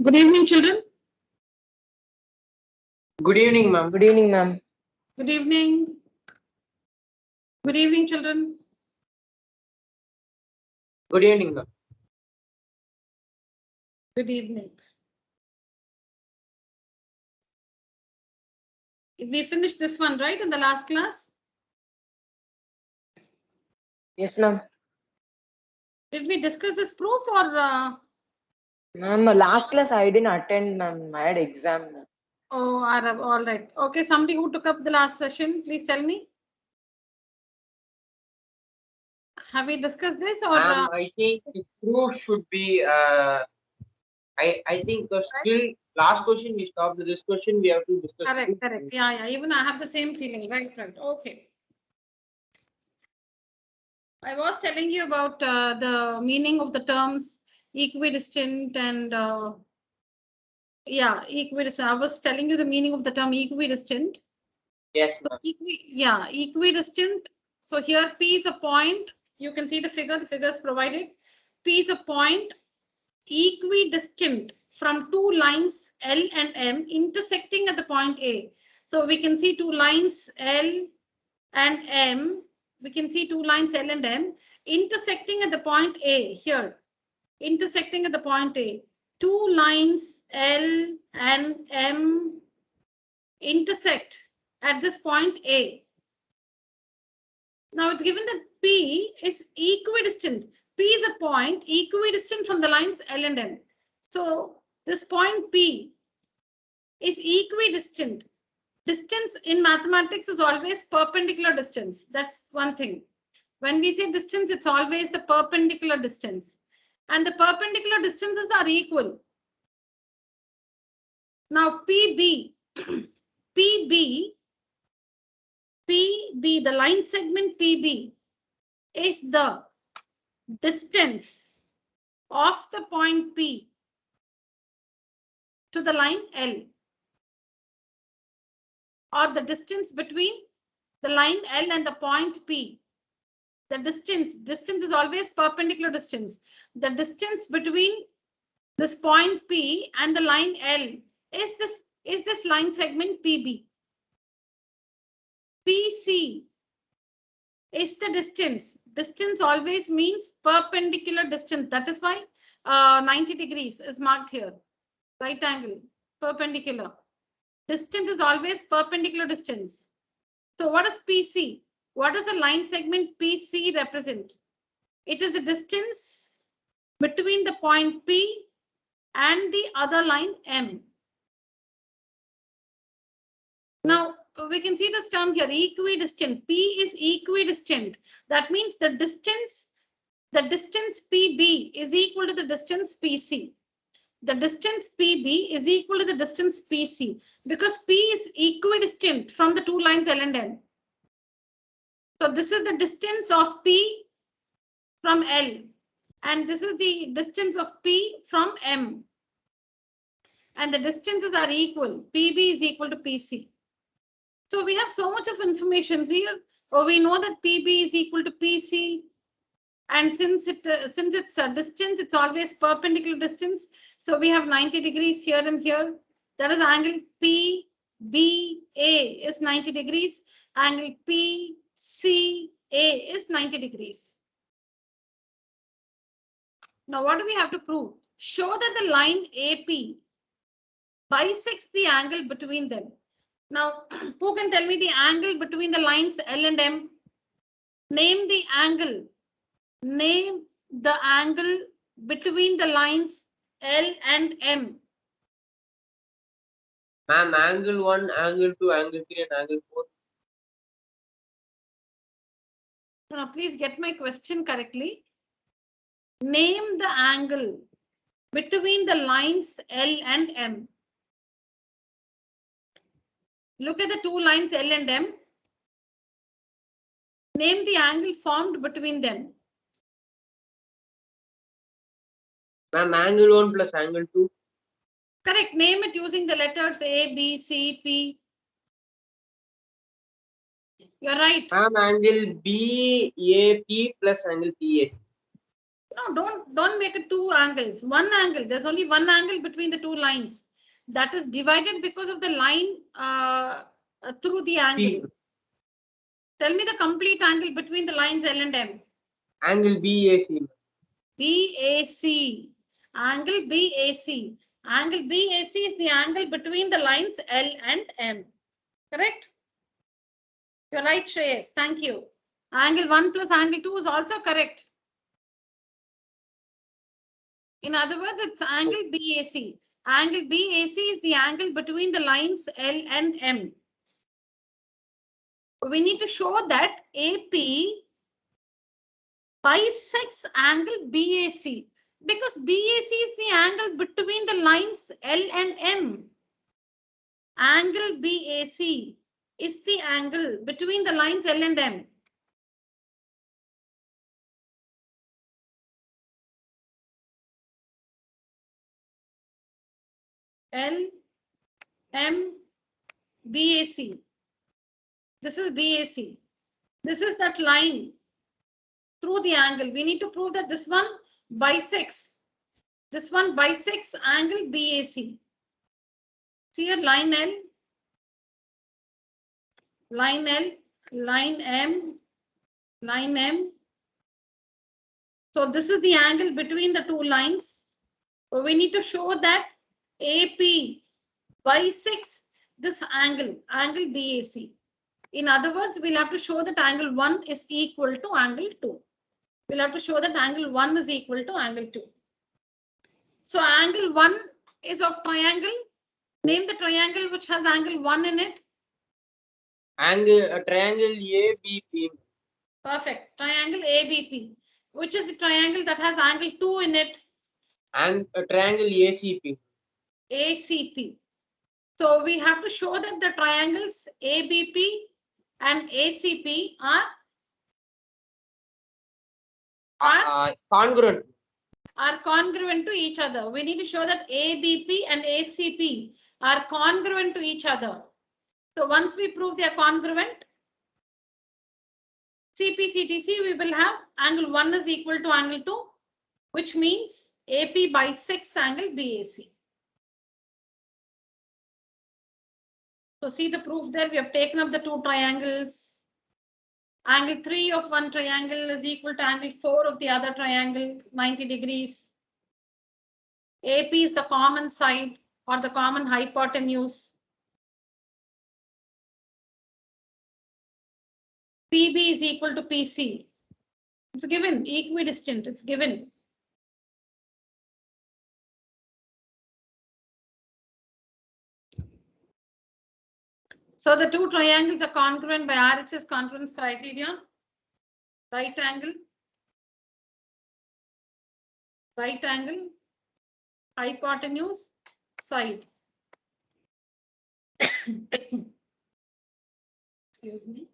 Good evening, children. Good evening, ma'am. Good evening, ma'am. Good evening. Good evening, children. Good evening, ma'am. Good evening. We finished this one, right, in the last class? Yes, ma'am. Did we discuss this proof or? Ma'am, last class I didn't attend, ma'am. I had exam. Ma'am. Oh, Arab. All right. Okay, somebody who took up the last session, please tell me. Have we discussed this or? I think the proof should be. I think still last question we stopped. This question we have to discuss. Correct, correct. Yeah, yeah. Even I have the same feeling. Right, right. Okay. I was telling you about the meaning of the terms equidistant and yeah, equidistant. I was telling you the meaning of the term equidistant. Yes, So ma'am. equidistant. So here P is a point. You can see the figure. The figure is provided. P is a point equidistant from two lines L and M intersecting at the point A. So we can see two lines L and M. We can see two lines L and M intersecting at the point A here. Intersecting at the point A. Two lines L and M intersect at this point A. Now it's given that P is equidistant. P is a point equidistant from the lines L and M. So this point P is equidistant. Distance in mathematics is always perpendicular distance. That's one thing. When we say distance, it's always the perpendicular distance. And the perpendicular distances are equal. Now PB, PB, the line segment PB is the distance of the point P to the line L, or the distance between the line L and the point P. The distance is always perpendicular distance. The distance between this point P and the line L is this line segment PB. PC is the distance. Distance always means perpendicular distance. That is why 90 degrees is marked here. Right angle, perpendicular. Distance is always perpendicular distance. So what is PC? What does the line segment PC represent? It is the distance between the point P and the other line M. Now we can see this term here, equidistant. P is equidistant. That means the distance PB is equal to the distance PC. The distance PB is equal to the distance PC because P is equidistant from the two lines L and M. So this is the distance of P from L, and this is the distance of P from M. And the distances are equal. PB is equal to PC. So we have so much of information here. Or we know that PB is equal to PC. And since it's a distance, it's always perpendicular distance. So we have 90 degrees here and here. That is angle PBA is 90 degrees. Angle PCA is 90 degrees. Now what do we have to prove? Show that the line AP bisects the angle between them. Now, who can tell me the angle between the lines L and M? Name the angle. Name the angle between the lines L and M. Ma'am, angle 1, angle 2, angle 3, and angle 4. Now, please get my question correctly. Name the angle between the lines L and M. Look at the two lines L and M. Name the angle formed between them. Ma'am, angle 1 plus angle 2. Correct. Name it using the letters A, B, C, P. You're right. Ma'am, angle BAP plus angle PAC. No, don't make it two angles. One angle. There's only one angle between the two lines. That is divided because of the line through the angle. P. Tell me the complete angle between the lines L and M. Angle BAC. BAC. Angle BAC. Angle BAC is the angle between the lines L and M. Correct? You're right, Shreyas. Thank you. Angle 1 plus angle 2 is also correct. In other words, it's angle BAC. Angle BAC is the angle between the lines L and M. We need to show that AP bisects angle BAC because BAC is the angle between the lines L and M. Angle BAC is the angle between the lines L and M. L, M, BAC. This is BAC. This is that line through the angle. We need to prove that this one bisects. This one bisects angle BAC. See here, line L, line L, line M, line M. So this is the angle between the two lines. So we need to show that AP bisects this angle, angle BAC. In other words, we'll have to show that angle 1 is equal to angle 2. We'll have to show that angle 1 is equal to angle 2. So angle 1 is of triangle. Name the triangle which has angle 1 in it. Triangle ABP. Perfect. Triangle ABP. Which is the triangle that has angle 2 in it? And triangle ACP. ACP. So we have to show that the triangles ABP and ACP are Congruent. Are congruent to each other. We need to show that ABP and ACP are congruent to each other. So once we prove they are congruent, CPCTC, we will have angle 1 is equal to angle 2, which means AP bisects angle BAC. So see the proof there. We have taken up the two triangles. Angle 3 of one triangle is equal to angle 4 of the other triangle, 90 degrees. AP is the common side or the common hypotenuse. PB is equal to PC. It's given, equidistant, it's given. So the two triangles are congruent by RHS congruence criterion. Right angle, hypotenuse, side. Excuse me.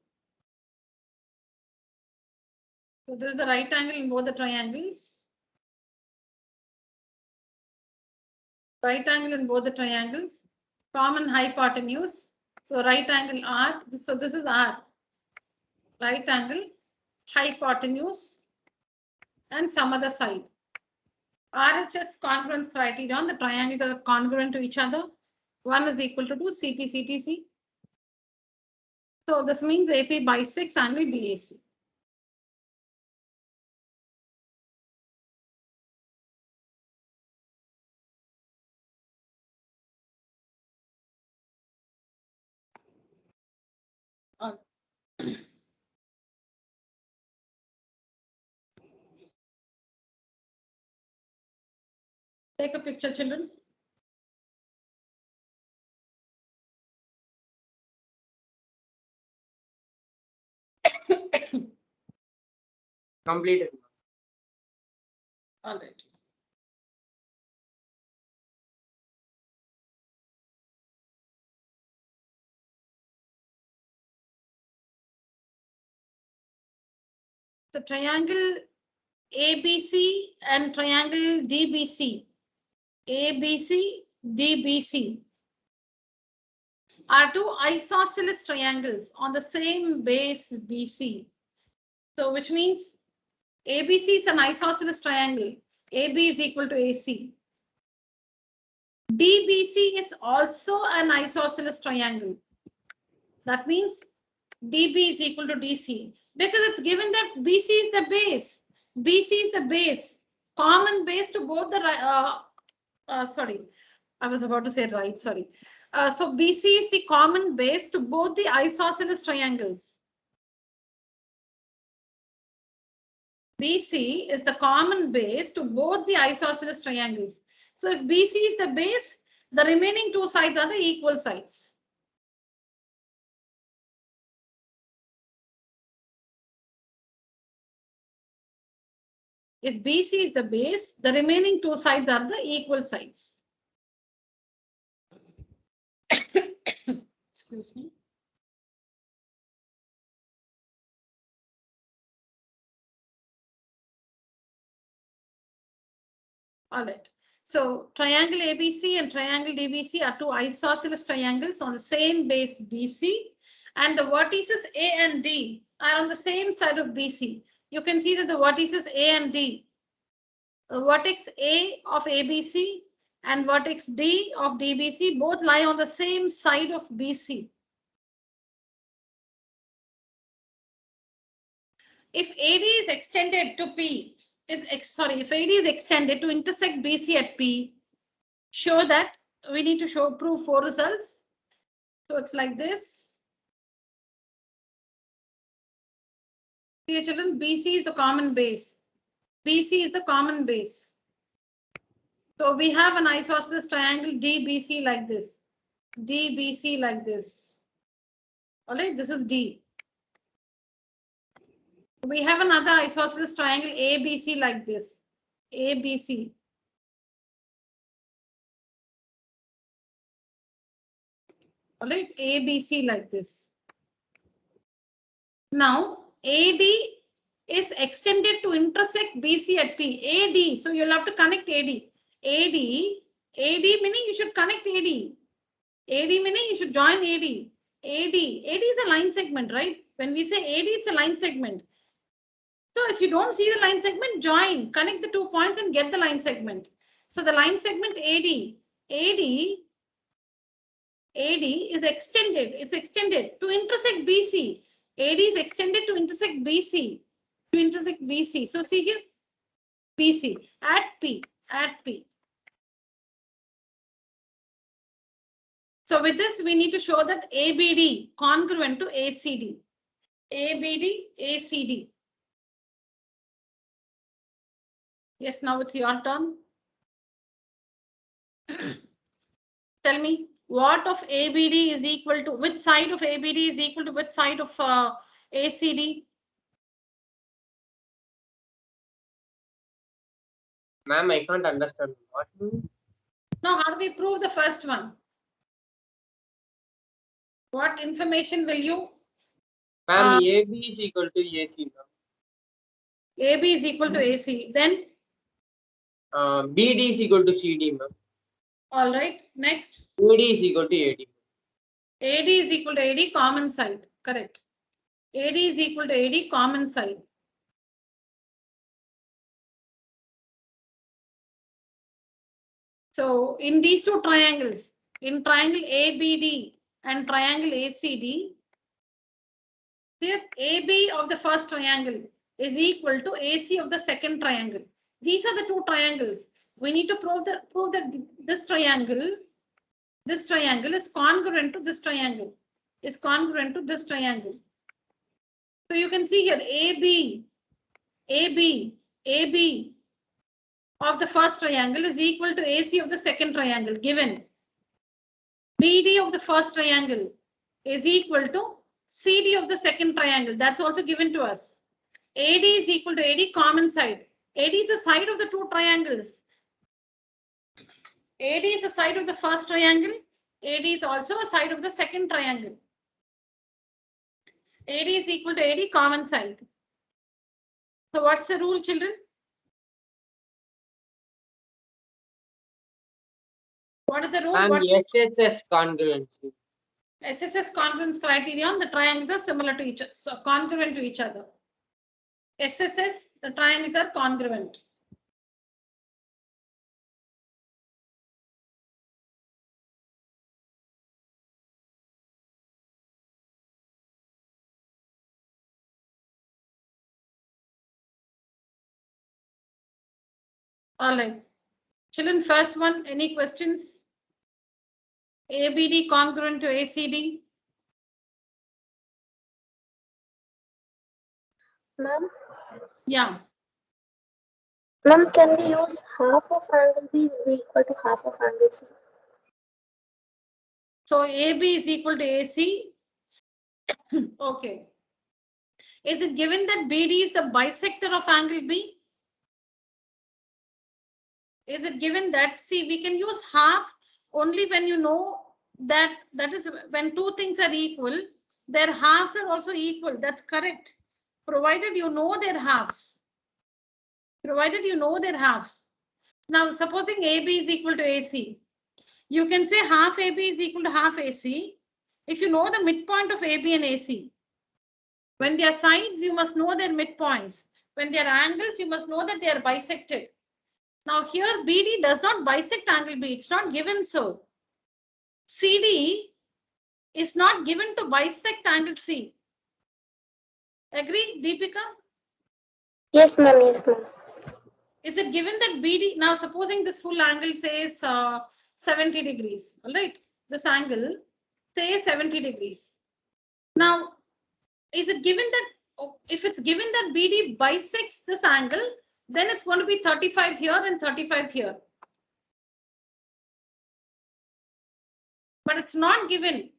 So this is the right angle in both the triangles. Right angle in both the triangles. Common hypotenuse. So right angle R. So this is R. Right angle, hypotenuse, and some other side. RHS congruence criterion. The triangles are congruent to each other. 1 is equal to 2 CPCTC. So this means AP bisects angle BAC. Take a picture, children. Completed. All right. The triangle ABC and triangle DBC. ABC, DBC are two isosceles triangles on the same base BC. So which means ABC is an isosceles triangle. AB is equal to AC. DBC is also an isosceles triangle. That means DB is equal to DC because it's given that BC is the base. BC is the base, common base to both the sorry, I was about to say right, sorry. So BC is the common base to both the isosceles triangles. BC is the common base to both the isosceles triangles. So if BC is the base, the remaining two sides are the equal sides. If BC is the base, the remaining two sides are the equal sides. Excuse me. All right. So triangle ABC and triangle DBC are two isosceles triangles on the same base BC, and the vertices A and D are on the same side of BC. You can see that the vertices A and D, vertex A of ABC and vertex D of DBC both lie on the same side of BC. If AD is extended to P, if AD is extended to intersect BC at P, show that we need to prove 4 results. So it's like this. Dear children, BC is the common base. BC is the common base. So we have an isosceles triangle DBC like this. DBC like this. All right, this is D. We have another isosceles triangle ABC like this. ABC. All right, ABC like this. Now, AD is extended to intersect BC at P. AD, so you'll have to connect AD. AD meaning you should connect AD. AD meaning you should join AD. AD is a line segment, right? When we say AD, it's a line segment. So if you don't see the line segment, join, connect the 2 points and get the line segment. So the line segment AD is extended. It's extended to intersect BC. AD is extended to intersect BC. So see here, BC at P. So with this, we need to show that ABD congruent to ACD. ABD, ACD. Yes, now it's your turn. Tell me what of ABD is equal to, which side of ABD is equal to which side of ACD? Ma'am, I can't understand. What? Now, how do we prove the first one? What information will you? Ma'am, AB is equal to AC. Ma'am. AB is equal to AC. Then? BD is equal to CD. Ma'am. All right. Next. AD is equal to AD. AD is equal to AD, common side. Correct. AD is equal to AD, common side. So in these two triangles, in triangle ABD and triangle ACD, here AB of the first triangle is equal to AC of the second triangle. These are the two triangles. We need to prove that this triangle is congruent to this triangle. So you can see here AB of the first triangle is equal to AC of the second triangle given. BD of the first triangle is equal to CD of the second triangle. That's also given to us. AD is equal to AD, common side. AD is the side of the two triangles. AD is the side of the first triangle. AD is also a side of the second triangle. AD is equal to AD, common side. So what's the rule, children? What is the rule? And SSS congruency. SSS congruence criterion, the triangles are similar to each other, so congruent to each other. SSS, the triangles are congruent. All right. Children, first one, any questions? ABD congruent to ACD? Ma'am, Yeah. ma'am, can we use half of angle B will be equal to half of angle C? So AB is equal to AC. Okay. Is it given that BD is the bisector of angle B? Is it given that, see, we can use half only when you know that is when two things are equal, their halves are also equal. That's correct. Provided you know their halves. Provided you know their halves. Now, supposing AB is equal to AC, you can say half AB is equal to half AC if you know the midpoint of AB and AC. When they are sides, you must know their midpoints. When they are angles, you must know that they are bisected. Now here BD does not bisect angle B. It's not given so. CD is not given to bisect angle C. Agree, Deepika? Yes, ma'am. Yes, ma'am. Is it given that BD, now supposing this full angle says 70 degrees, all right? This angle say 70 degrees. Now, is it given that, if it's given that BD bisects this angle, then it's going to be 35 here and 35 here. But it's not given.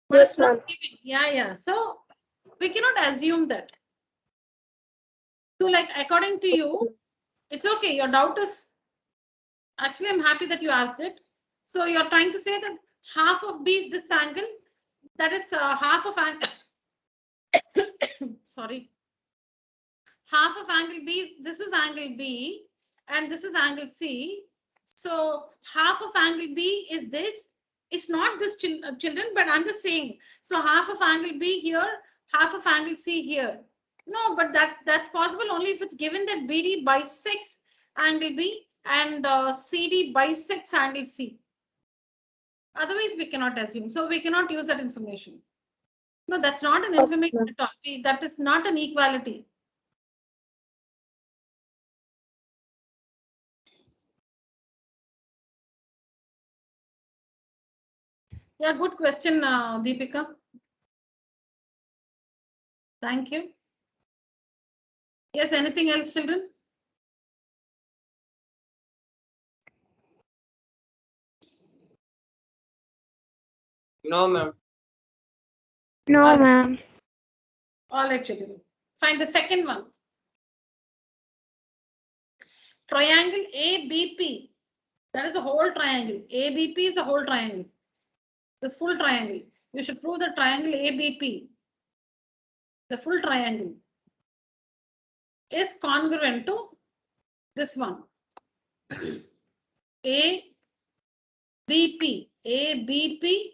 But Yes, it's not ma'am. given. Yeah. So we cannot assume that. So like according to you, it's okay. Your doubt is, actually I'm happy that you asked it. So you're trying to say that half of B is this angle. That is half of angle. Sorry. Half of angle B, this is angle B and this is angle C. So half of angle B is this. It's not this children, but I'm just saying. So half of angle B here, half of angle C here. No, but that's possible only if it's given that BD bisects angle B and CD bisects angle C. Otherwise, we cannot assume. So we cannot use that information. No, that's not an information at all. That is not an equality. Yeah, good question, Deepika. Thank you. Yes, anything else, children? No, ma'am. No, ma'am. All right, children. Find the second one. Triangle ABP. That is a whole triangle. ABP is a whole triangle. This full triangle. You should prove the triangle ABP. The full triangle is congruent to this one. ABP. ABP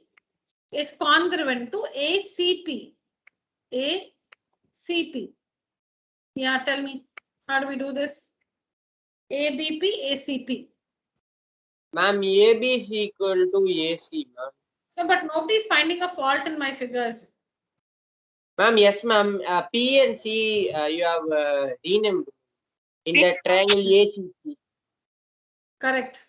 is congruent to ACP. ACP. Yeah, tell me, how do we do this? ABP, ACP. Ma'am, AB is equal to AC, ma'am. No, but nobody is finding a fault in my figures. Ma'am, yes, ma'am. P and C, you have renamed in the triangle ACP. Correct.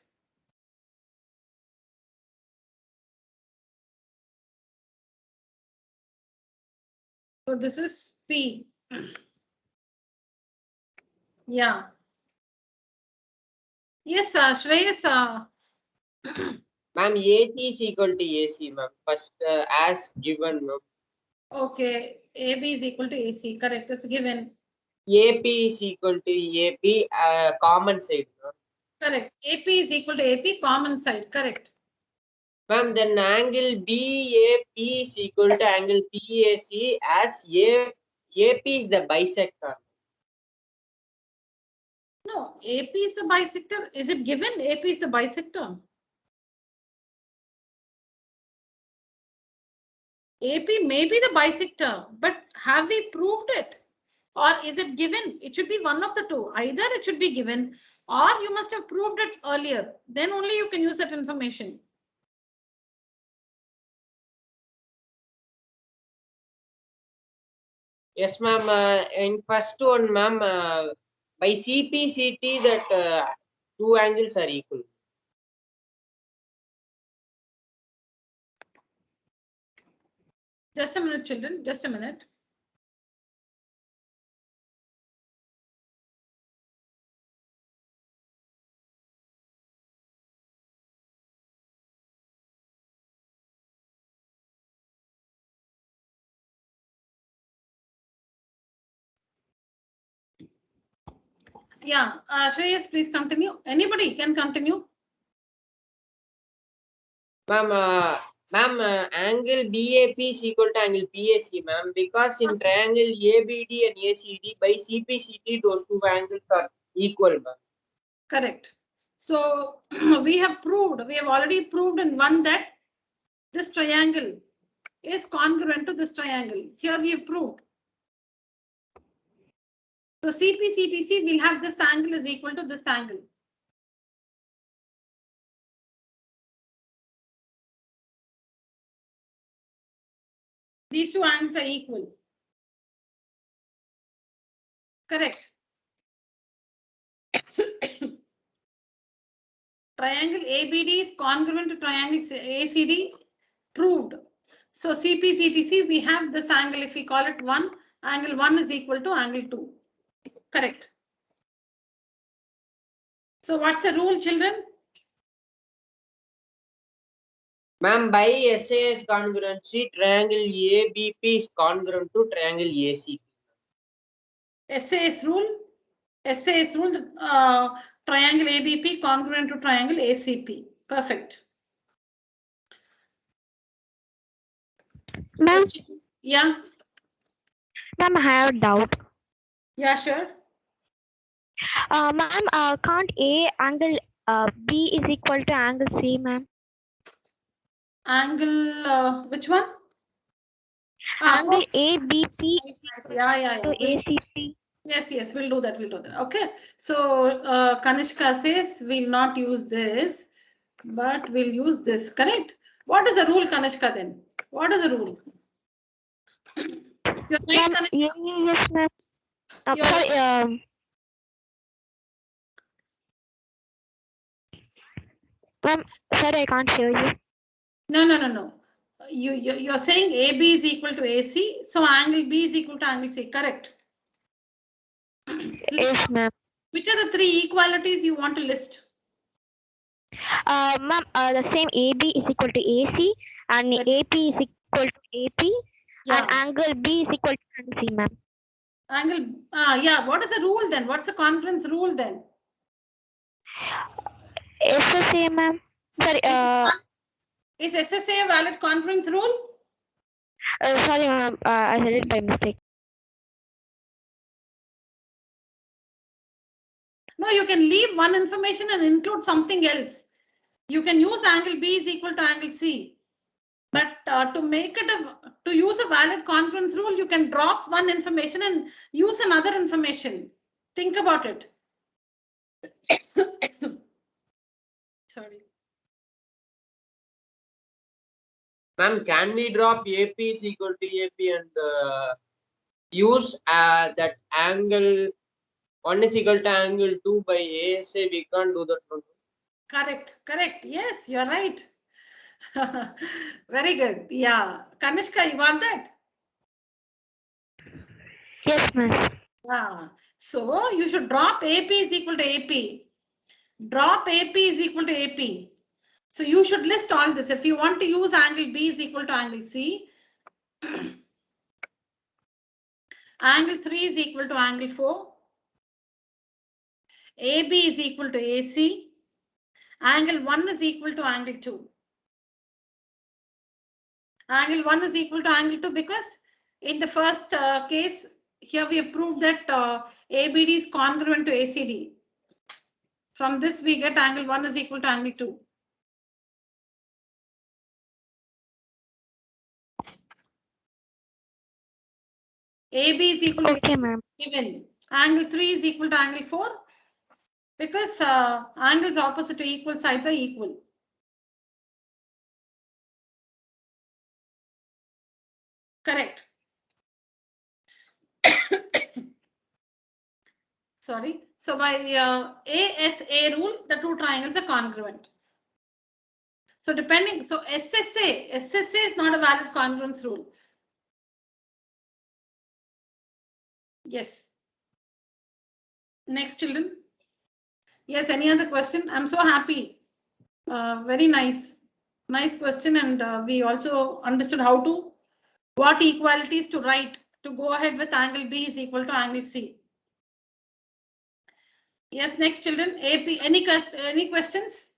So this is P. Yeah. Yes, Shreyas. Ma'am, AC is equal to AC, ma'am. First, as given, ma'am. Okay, AB is equal to AC. Correct. It's given. AP is equal to AP, common side, ma'am. Correct. AP is equal to AP, common side. Correct. Ma'am, then angle BAP is equal to angle PAC as AP is the bisector. No, AP is the bisector. Is it given? AP is the bisector. AP may be the bisector, but have we proved it? Or is it given? It should be one of the two. Either it should be given or you must have proved it earlier. Then only you can use that information. Yes, ma'am. In first one, ma'am, by CPCT that two angles are equal. Just a minute, children. Just a minute. Yeah, Shreyas, please continue. Anybody can continue. Ma'am, angle BAP is equal to angle PAC, ma'am, because in triangle ABD and ACD by CPCT those two angles are equal, ma'am. Correct. So we have already proved in one that this triangle is congruent to this triangle. Here we have proved. So CPCTC will have this angle is equal to this angle. These two angles are equal. Correct. Triangle ABD is congruent to triangle ACD. Proved. So CPCTC, we have this angle, if we call it 1, angle 1 is equal to angle 2. Correct. So what's the rule, children? Ma'am, by SAS congruency, triangle ABP is congruent to triangle ACP. SAS rule, triangle ABP congruent to triangle ACP. Perfect. Ma'am, Yeah. ma'am, I have a doubt. Yeah, sure. Ma'am, can't A angle B is equal to angle C, ma'am? Angle, which one? Angle Okay. ABP Nice. Yeah. to ACC. Yes, we'll do that. Okay. So Kanishka says we'll not use this, but we'll use this. Correct. What is the rule, Kanishka? Then what is the rule? You're right, Kanishka. Yes, ma'am. You're- Sorry. Ma'am, sorry, I can't hear you. No. You're saying AB is equal to AC, so angle B is equal to angle C. Correct. Yes, ma'am. Which are the three equalities you want to list? Ma'am, the same AB is equal to AC and Yes. AP is equal to AP Yeah. and angle B is equal to angle C, ma'am. Angle. Yeah. What is the rule then? What's the congruence rule then? SSA, ma'am. Sorry. Is SSA a valid congruence rule? Sorry, ma'am. I said it by mistake. No, you can leave one information and include something else. You can use angle B is equal to angle C. But to use a valid congruence rule, you can drop one information and use another information. Think about it. Sorry. Ma'am, can we drop AP is equal to AP and use that angle 1 is equal to angle 2 by ASA? We can't do that one. Correct. Yes, you're right. Very good. Yeah. Kanishka, you want that? Yes, ma'am. Yeah. So you should drop AP is equal to AP. Drop AP is equal to AP. So you should list all this. If you want to use angle B is equal to angle C, angle 3 is equal to angle 4, AB is equal to AC, angle 1 is equal to angle 2. Angle 1 is equal to angle 2 because in the first case, here we have proved that ABD is congruent to ACD. From this, we get angle 1 is equal to angle 2. AB is equal to Okay, AC ma'am. given. Angle 3 is equal to angle 4 because angles opposite to equal sides are equal. Correct. Sorry. So by ASA rule, the two triangles are congruent. So depending, so SSA is not a valid congruence rule. Yes. Next, children. Yes, any other question? I'm so happy. Very nice. Nice question. And we also understood what equalities to write to go ahead with angle B is equal to angle C. Yes, next, children. AP, any questions?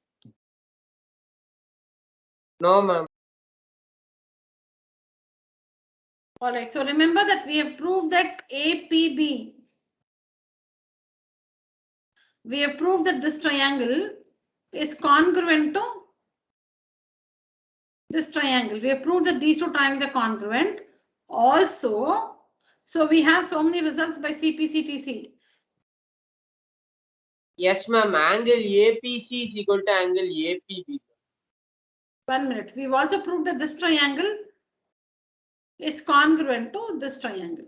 No, ma'am. All right. So remember that we have proved that APB. We have proved that this triangle is congruent to this triangle. We have proved that these two triangles are congruent. Also, so we have so many results by CPC-TC. Yes, ma'am. Angle APC is equal to angle APB. 1 minute. We've also proved that this triangle is congruent to this triangle.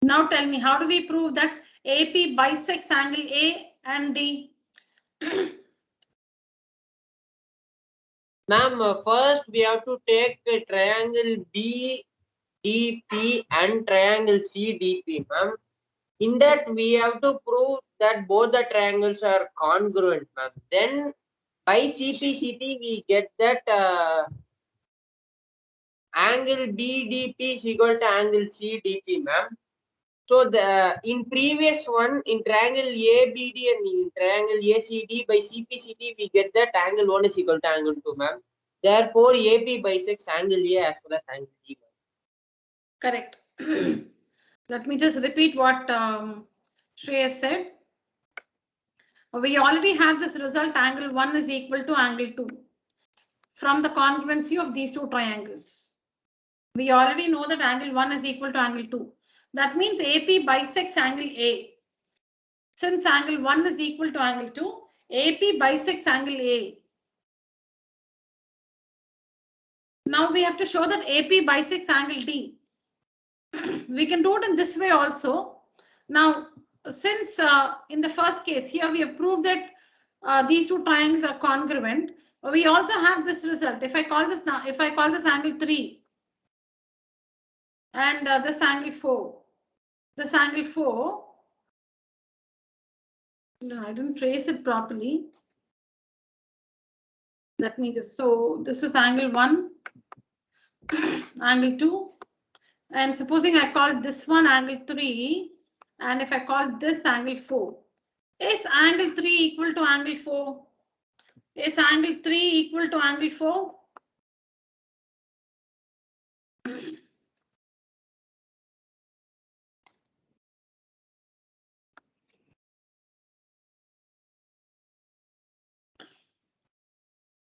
Now tell me, how do we prove that AP bisects angle A and D? Ma'am, first we have to take a triangle BDP and triangle CDP, ma'am. In that, we have to prove that both the triangles are congruent, ma'am. Then, by CPCT, we get that angle BDP is equal to angle CDP, ma'am. So, in previous one, in triangle ABD and in triangle ACD, by CPCT, we get that angle 1 is equal to angle 2, ma'am. Therefore, AP bisects angle A as well as angle D. Correct. Let me just repeat what Shreyas said. We already have this result, angle 1 is equal to angle 2 from the congruency of these two triangles. We already know that angle 1 is equal to angle 2. That means AP bisects angle A. Since angle 1 is equal to angle 2, AP bisects angle A. Now we have to show that AP bisects angle D. We can do it in this way also. Now, since in the first case here we have proved that these two triangles are congruent, we also have this result. If I call this now, if I call this angle 3 and this angle 4, this angle 4, no, I didn't trace it properly. Let me just, so this is angle 1, angle 2, and supposing I call this one angle 3, and if I call this angle 4, is angle 3 equal to angle 4? Is angle 3 equal to angle 4?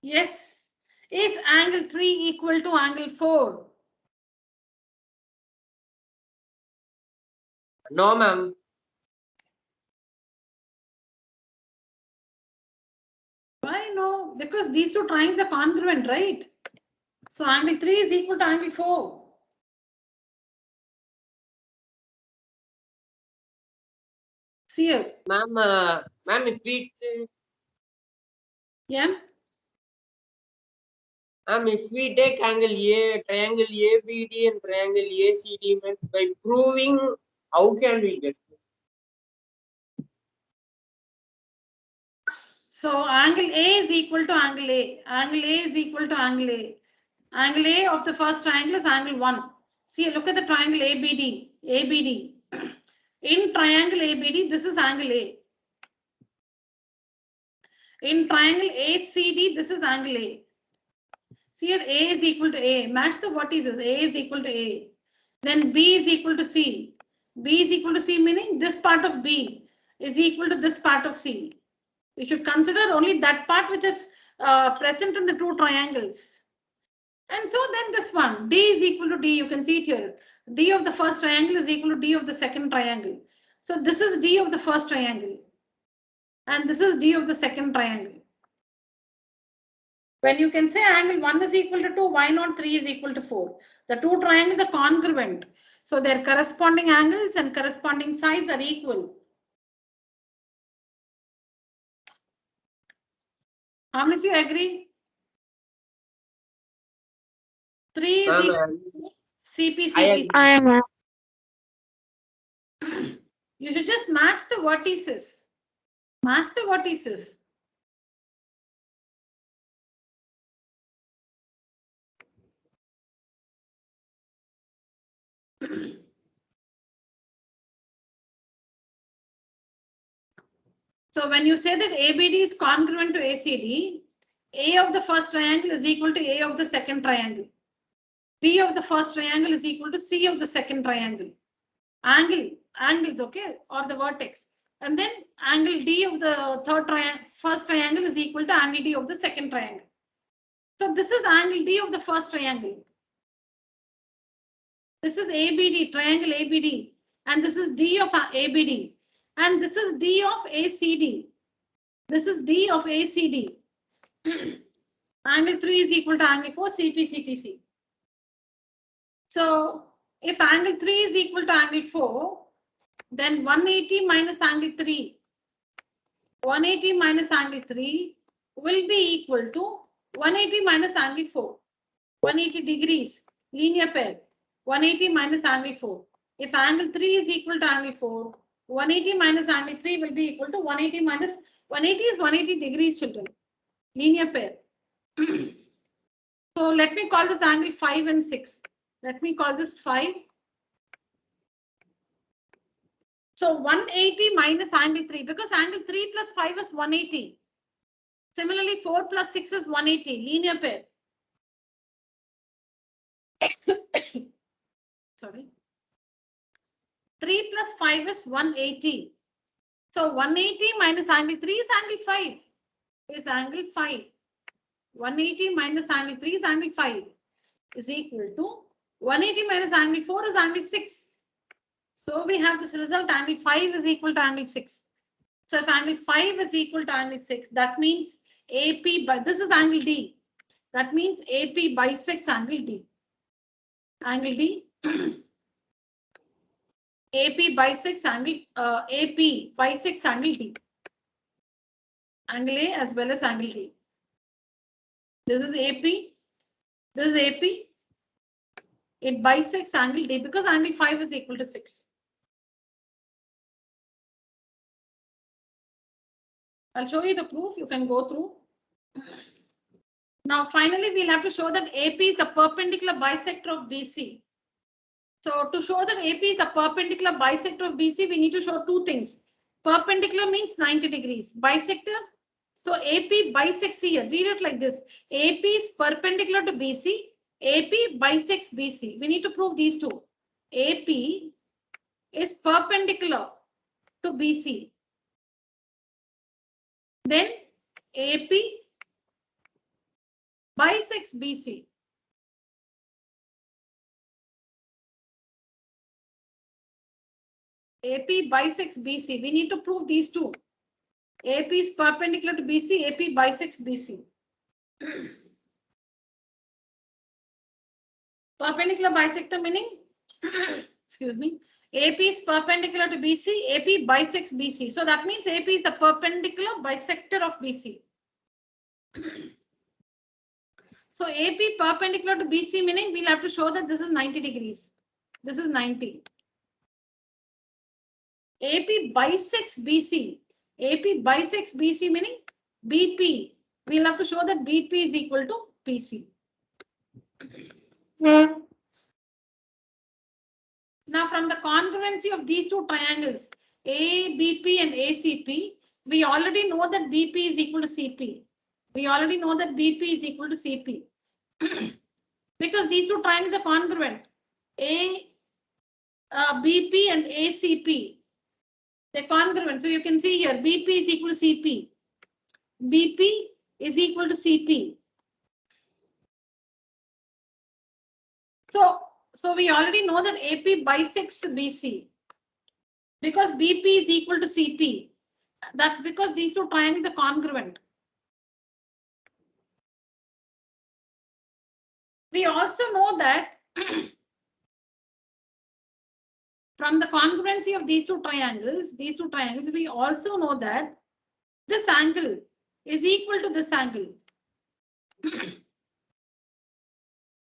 Yes. Is angle 3 equal to angle 4? No, ma'am. Why no? Because these two triangles are congruent, right? So angle 3 is equal to angle 4. See here. Ma'am, if we Yeah. if we take angle A, triangle ABD and triangle ACD, by proving, how can we get it? So angle A is equal to angle A. Angle A is equal to angle A. Angle A of the first triangle is angle 1. See, look at the triangle ABD. ABD. In triangle ABD, this is angle A. In triangle ACD, this is angle A. See here, A is equal to A. Match the vertices. A is equal to A. Then B is equal to C. B is equal to C, meaning this part of B is equal to this part of C. You should consider only that part which is present in the two triangles. And so then this one, D is equal to D, you can see it here. D of the first triangle is equal to D of the second triangle. So this is D of the first triangle. And this is D of the second triangle. When you can say angle 1 is equal to 2, why not 3 is equal to 4? The two triangles are congruent. So their corresponding angles and corresponding sides are equal. How many of you agree? 3 is Ma'am, equal to CP, I CT. I am, ma'am. You should just match the vertices. Match the vertices. So when you say that ABD is congruent to ACD, A of the first triangle is equal to A of the second triangle. B of the first triangle is equal to C of the second triangle. Angles, okay, or the vertex. And then angle D of the first triangle is equal to angle D of the second triangle. So this is angle D of the first triangle. This is ABD, triangle ABD. And this is D of ABD. And this is D of ACD. This is D of ACD. Angle 3 is equal to angle 4, CP, CTC. So if angle 3 is equal to angle 4, then 180 minus angle 3. 180 minus angle 3 will be equal to 180 minus angle 4. 180 degrees, linear pair. 180 minus angle 4. If angle 3 is equal to angle 4, 180 minus angle 3 will be equal to 180 minus 180 is 180 degrees, children. Linear pair. So let me call this angle 5 and 6. Let me call this 5. So 180 minus angle 3, because angle 3 plus 5 is 180. Similarly, 4 plus 6 is 180, linear pair. Sorry. 3 plus 5 is 180. So 180 minus angle 3 is angle 5. Is angle 5. 180 minus angle 3 is angle 5. Is equal to 180 minus angle 4 is angle 6. So we have this result, angle 5 is equal to angle 6. So if angle 5 is equal to angle 6, that means AP by, this is angle D. That means AP bisects angle D. Angle D. AP bisects angle, AP bisects angle D. Angle A as well as angle D. This is AP. This is AP. It bisects angle D because angle 5 is equal to 6. I'll show you the proof. You can go through. Now, finally, we'll have to show that AP is the perpendicular bisector of BC. So to show that AP is the perpendicular bisector of BC, we need to show two things. Perpendicular means 90 degrees. Bisector. So AP bisects here. Read it like this. AP is perpendicular to BC. AP bisects BC. We need to prove these two. AP is perpendicular to BC. Then AP bisects BC. AP bisects BC. We need to prove these two. AP is perpendicular to BC. AP bisects BC. Perpendicular bisector meaning, excuse me, AP is perpendicular to BC. AP bisects BC. So that means AP is the perpendicular bisector of BC. So AP perpendicular to BC meaning we'll have to show that this is 90 degrees. This is 90. AP bisects BC. AP bisects BC meaning BP. We'll have to show that BP is equal to BC. Now from the congruency of these two triangles, ABP and ACP, we already know that BP is equal to CP. We already know that BP is equal to CP. Because these two triangles are congruent. BP and ACP. They're congruent. So you can see here BP is equal to CP. BP is equal to CP. So we already know that AP bisects BC because BP is equal to CP. That's because these two triangles are congruent. We also know that from the congruency of these two triangles, we also know that this angle is equal to this angle.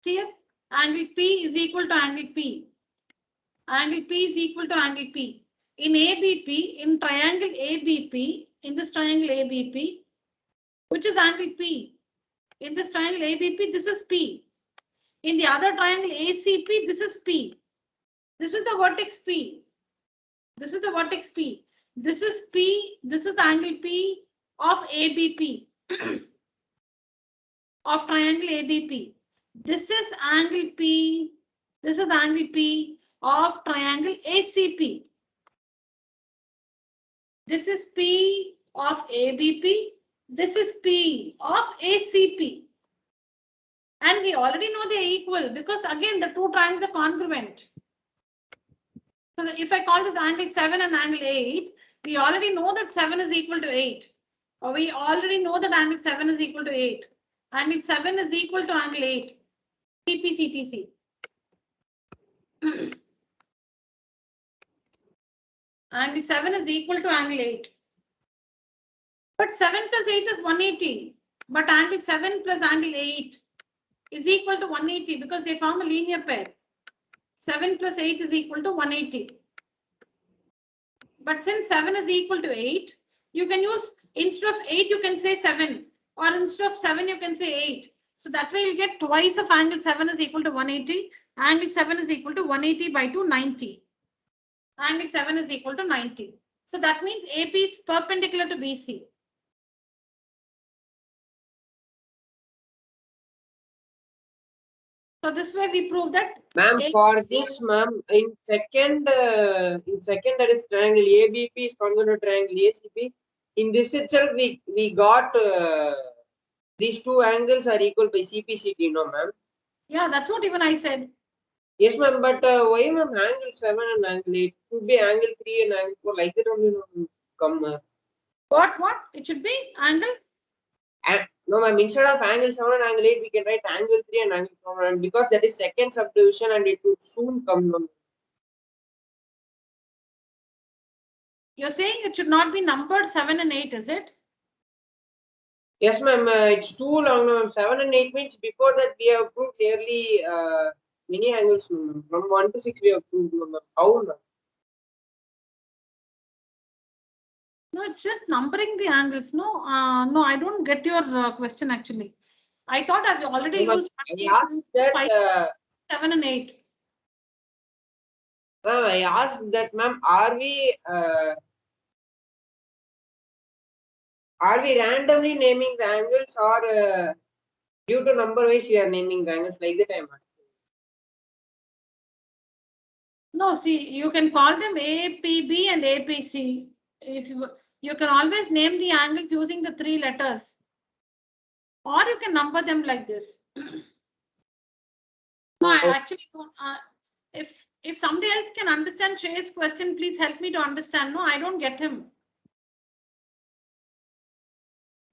See here, angle P is equal to angle P. Angle P is equal to angle P. In ABP, in triangle ABP, in this triangle ABP, which is angle P. In this triangle ABP, this is P. In the other triangle ACP, this is P. This is the vertex P. This is the vertex P. This is P. This is the angle P of ABP. Of triangle ABP. This is angle P. This is the angle P of triangle ACP. This is P of ABP. This is P of ACP. And we already know they are equal because again the two triangles are congruent. So if I call this angle 7 and angle 8, we already know that 7 is equal to 8. Or we already know that angle 7 is equal to 8. Angle 7 is equal to angle 8. CP, CTC. Angle 7 is equal to angle 8. But 7 plus 8 is 180. But angle 7 plus angle 8 is equal to 180 because they form a linear pair. 7 plus 8 is equal to 180. But since 7 is equal to 8, you can use, instead of 8, you can say 7. Or instead of 7, you can say 8. So that way you get twice of angle 7 is equal to 180. Angle 7 is equal to 180 by 2, 90. Angle 7 is equal to 90. So that means AP is perpendicular to BC. So this way we prove that. Ma'am, ABC for this, ma'am, in second that is triangle ABP is congruent to triangle ACP. In this itself, we got these two angles are equal by CP/CT, no, ma'am? Yeah, that's what even I said. Yes, ma'am, but why, ma'am, angle 7 and angle 8 should be angle 3 and angle 4 like that only, no, come. What? It should be angle. No, ma'am, instead of angle 7 and angle 8, we can write angle 3 and angle 4, and because that is second subdivision and it will soon come, ma'am. You're saying it should not be numbered 7 and 8, is it? Yes, ma'am, it's too long, ma'am. 7 and 8 means before that we have proved clearly many angles, ma'am. From 1 to 6 we have proved, ma'am. How, ma'am? No, it's just numbering the angles. No, no, I don't get your question actually. I thought I've already No, used 1, 2, 3, 4, 5, 6, 7 and 8. Ma'am, I asked that, ma'am, are we randomly naming the angles or due to number wise we are naming the angles like that I'm asking? No, see, you can call them APB and APC. If you can always name the angles using the 3 letters. Or you can number them like this. No, I actually don't. If somebody else can understand Shrey's question, please help me to understand. No, I don't get him.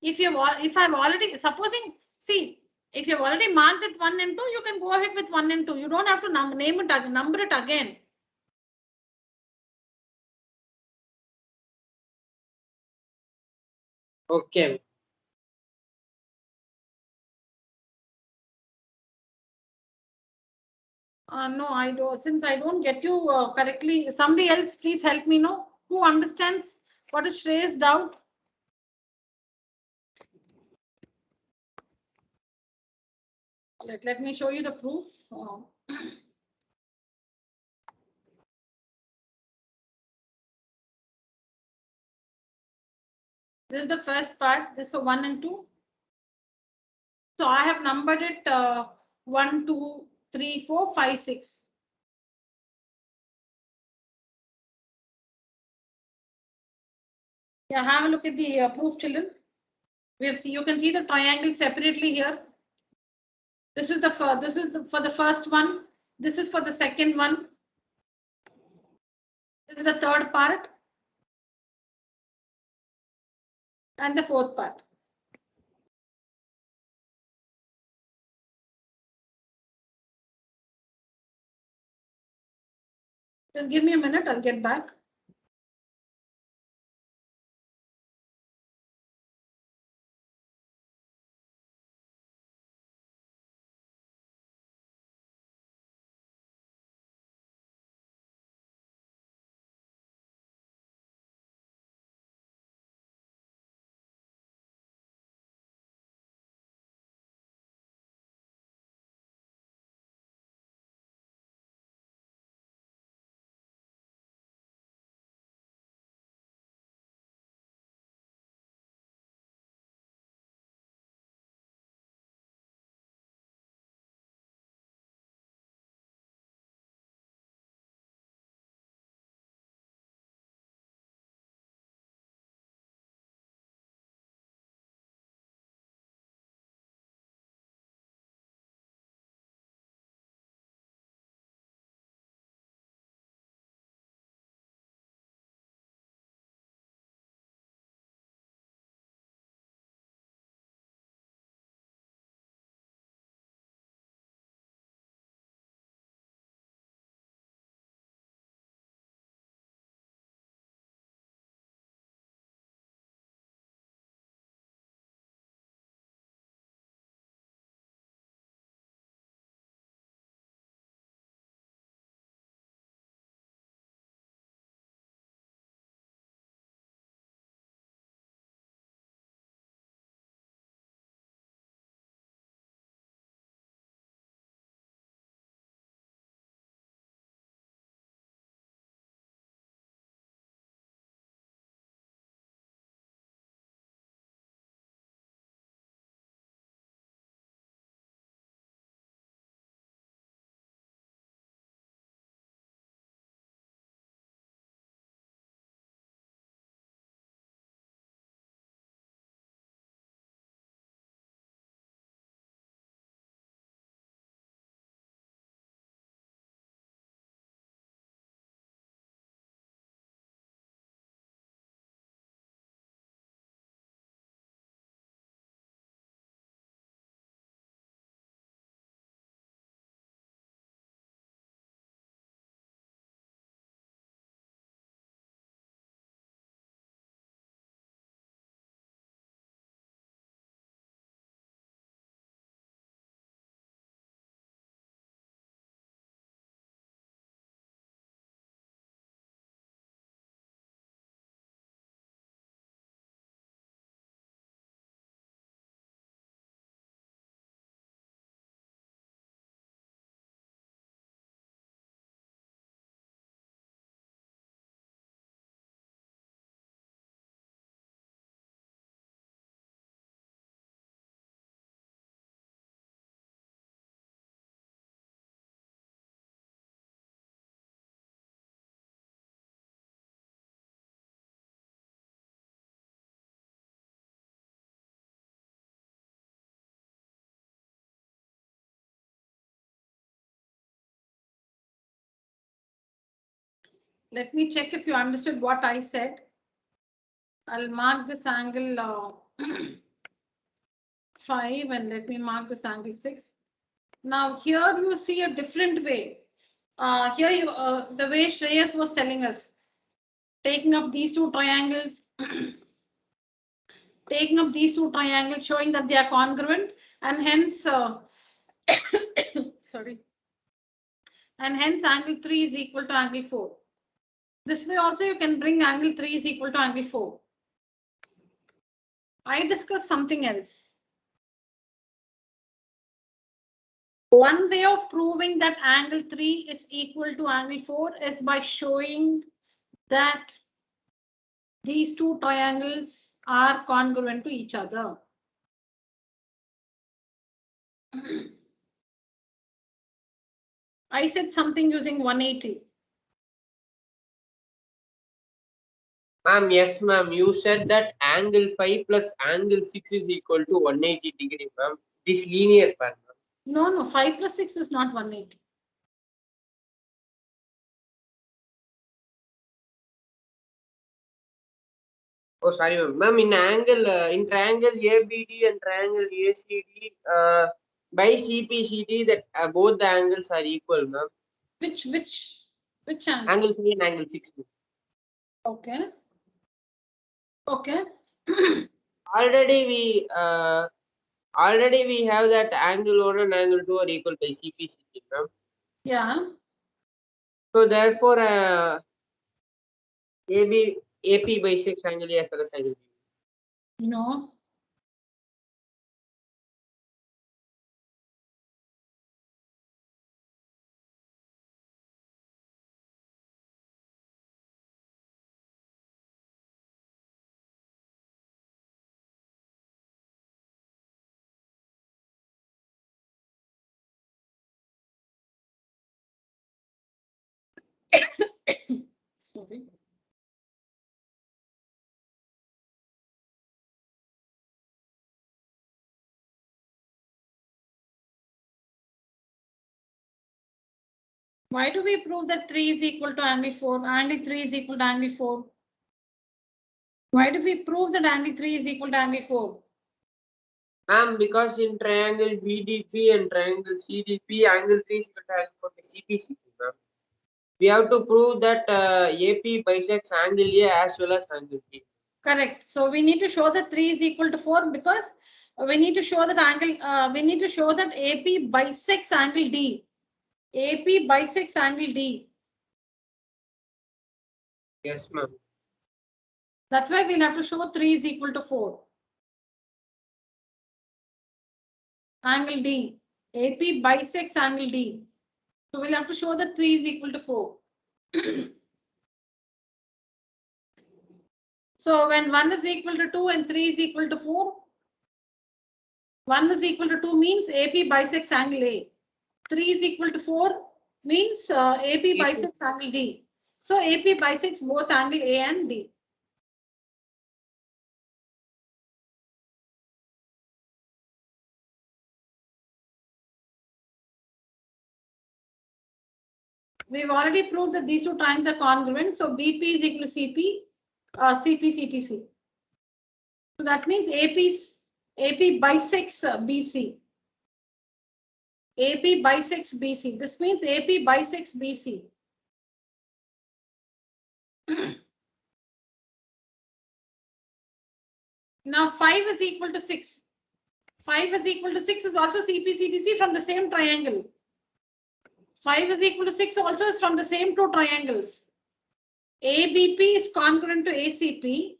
If I've already, supposing, see, if you've already marked it 1 and 2, you can go ahead with 1 and 2. You don't have to number it again. Okay. No, I don't. Since I don't get you correctly, somebody else please help me know who understands what is Shrey's doubt. Let me show you the proof. This is the first part. This for 1 and 2. So I have numbered it 1, 2, 3, 4, 5, 6. Yeah, have a look at the proof, children. You can see the triangle separately here. This is for the first one. This is for the second one. This is the third part. And the fourth part. Just give me a minute, I'll get back. Let me check if you understood what I said. I'll mark this angle 5 and let me mark this angle 6. Now here you see a different way. Here you the way Shreyas was telling us, taking up these two triangles, taking up these two triangles, showing that they are congruent, and hence sorry, and hence angle 3 is equal to angle 4. This way also you can bring angle 3 is equal to angle 4. I discussed something else. One way of proving that angle 3 is equal to angle 4 is by showing that these two triangles are congruent to each other. I said something using 180. Ma'am, yes, ma'am. You said that angle 5 plus angle 6 is equal to 180 degree, ma'am. This linear pair, ma'am. No, 5 plus 6 is not 180. Oh, sorry, ma'am. In triangle ABD and triangle ACD, by CPCT, that both the angles are equal, ma'am. Which Angle angle? 3 and angle 6. Okay. Okay. Already we have that angle 1 and angle 2 are equal by CPCT, ma'am. Yeah. So therefore, AP bisects angle A as well as angle B. No. Sorry. Why do we prove that 3 is equal to angle 4? Angle 3 is equal to angle 4. Why do we prove that angle 3 is equal to angle 4? Ma'am, because in triangle BDP and triangle CDP, angle 3 is equal to angle 4 by CPCT, ma'am. We have to prove that AP bisects angle A as well as angle B. Correct. So we need to show that 3 is equal to 4 because we need to show that angle. We need to show that AP bisects angle D. AP bisects angle D. Yes, ma'am. That's why we'll have to show 3 is equal to 4. Angle D. AP bisects angle D. So we'll have to show that 3 is equal to 4. So when 1 is equal to 2 and 3 is equal to 4, 1 is equal to 2 means AP bisects angle A. 3 is equal to 4 means AP bisects angle D. So AP bisects both angle A and D. We've already proved that these two triangles are congruent. So BP is equal to CP, CPCTC. So that means AP bisects BC. AP bisects BC. This means AP bisects BC. Now 5 is equal to 6. 5 is equal to 6 is also CPCTC from the same triangle. 5 is equal to 6 also is from the same two triangles. ABP is congruent to ACP.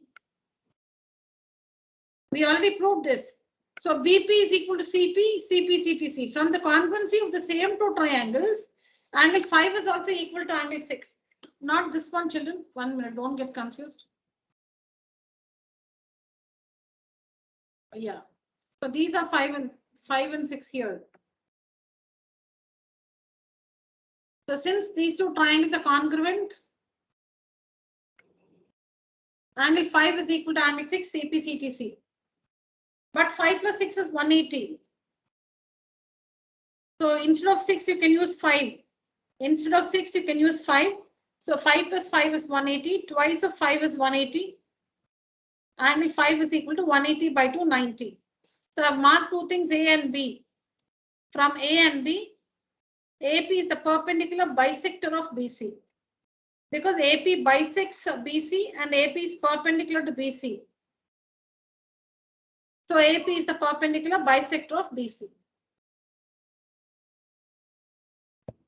We already proved this. So BP is equal to CP, CPCTC. From the congruency of the same two triangles, angle 5 is also equal to angle 6. Not this one, children. 1 minute, don't get confused. Yeah. So these are 5 and 6 here. So since these two triangles are congruent, angle 5 is equal to angle 6, CPCTC. But 5 plus 6 is 180. So instead of 6, you can use 5. Instead of 6, you can use 5. So 5 plus 5 is 180. Twice of 5 is 180. Angle 5 is equal to 180 by 290. So I've marked two things, A and B. From A and B, AP is the perpendicular bisector of BC. Because AP bisects BC and AP is perpendicular to BC. So AP is the perpendicular bisector of BC.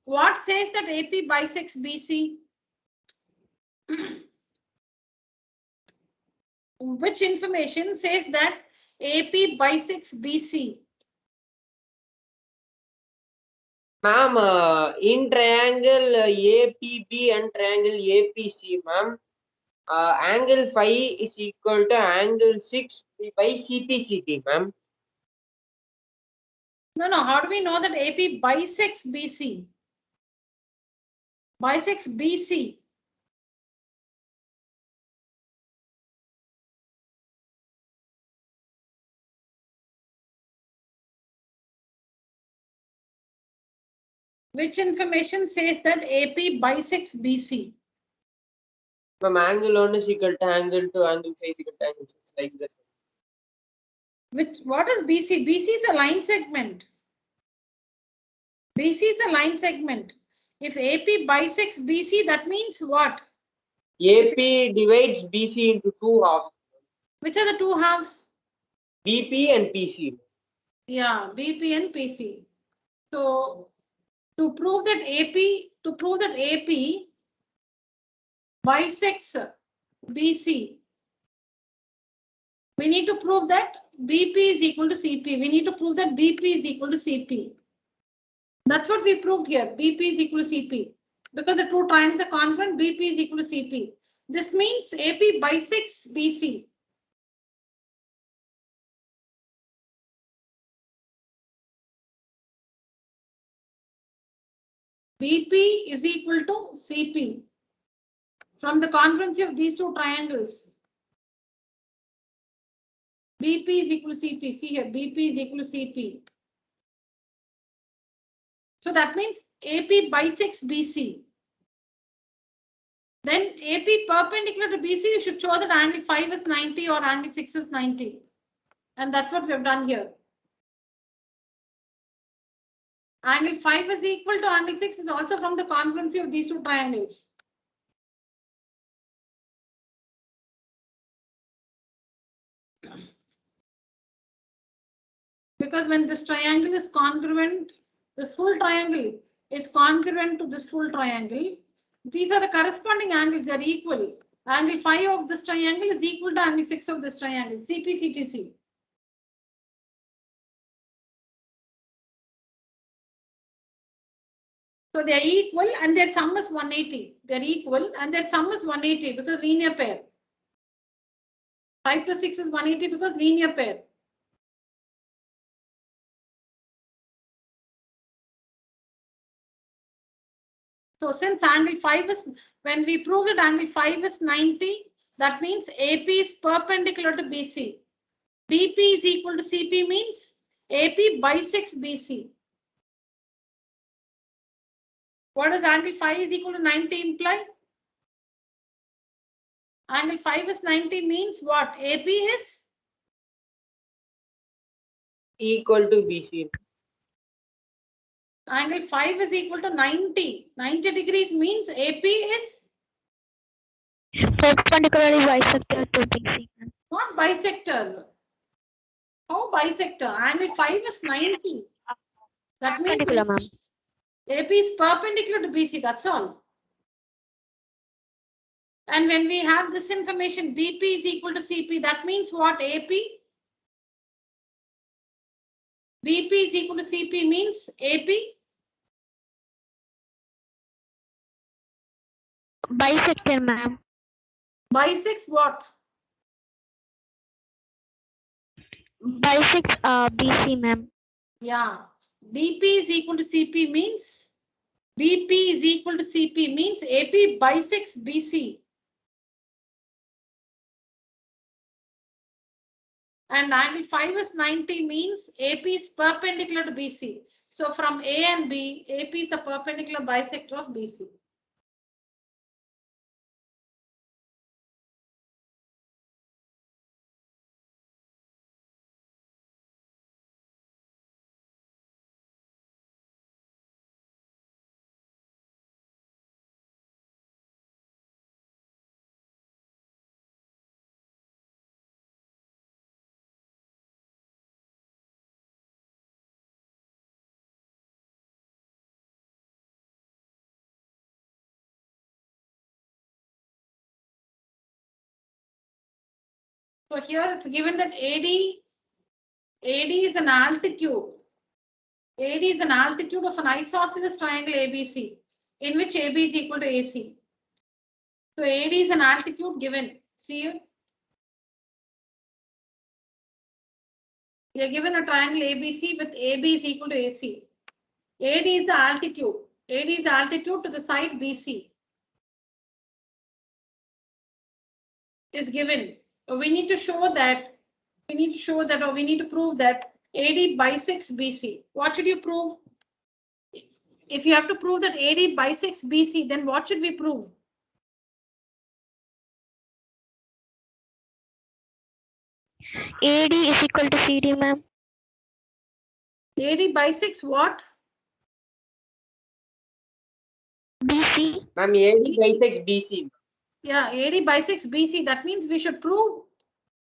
What says that AP bisects BC? Which information says that AP bisects BC? Ma'am, in triangle APB and triangle APC, ma'am, angle 5 is equal to angle 6 by CPCT, ma'am. No. How do we know that AP bisects BC? Bisects BC. Which information says that AP bisects BC? Ma'am, angle 1 is equal to angle 2, angle 5 is equal to angle 6, like that. What is BC? BC is a line segment. BC is a line segment. If AP bisects BC, that means what? AP divides BC into two halves. Which are the two halves? BP and PC. Yeah, BP and PC. So to prove that AP bisects BC, we need to prove that BP is equal to CP. We need to prove that BP is equal to CP. That's what we proved here. BP is equal to CP. Because the two triangles are congruent, BP is equal to CP. This means AP bisects BC. BP is equal to CP from the congruency of these two triangles. BP is equal to CP. See here, BP is equal to CP. So that means AP bisects BC. Then AP perpendicular to BC, you should show that angle 5 is 90 or angle 6 is 90. And that's what we have done here. Angle 5 is equal to angle 6 is also from the congruency of these two triangles. Because when this triangle is congruent, this full triangle is congruent to this full triangle. These are the corresponding angles, they are equal. Angle 5 of this triangle is equal to angle 6 of this triangle, CP, CTC. So they are equal and their sum is 180. They are equal and their sum is 180 because linear pair. 5 plus 6 is 180 because linear pair. So since angle 5 is, when we prove that angle 5 is 90, that means AP is perpendicular to BC. BP is equal to CP means AP bisects BC. What does angle 5 is equal to 90 imply? Angle 5 is 90 means what? AP is Equal to BC. angle 5 is equal to 90. 90 degrees means AP is Perpendicularly bisector to BC. not bisector. How bisector? Angle 5 is 90. That means Perpendicular, ma'am. AP is perpendicular to BC, that's all. And when we have this information, BP is equal to CP, that means what? AP? BP is equal to CP means AP? Bisector, ma'am. Bisects what? Bisects BC, ma'am. Yeah. BP is equal to CP means BP is equal to CP means AP bisects BC. And angle 5 is 90 means AP is perpendicular to BC. So from A and B, AP is the perpendicular bisector of BC. So here it's given that AD is an altitude. AD is an altitude of an isosceles triangle ABC, in which AB is equal to AC. So AD is an altitude given. See here. We are given a triangle ABC with AB is equal to AC. AD is the altitude. AD is the altitude to the side BC. Is given. We need to show that. We need to prove that AD bisects BC. What should you prove? If you have to prove that AD bisects BC, then what should we prove? AD is equal to CD, ma'am. AD bisects what? BC. Ma'am, AD BC. bisects BC. Yeah, AD bisects BC. That means we should prove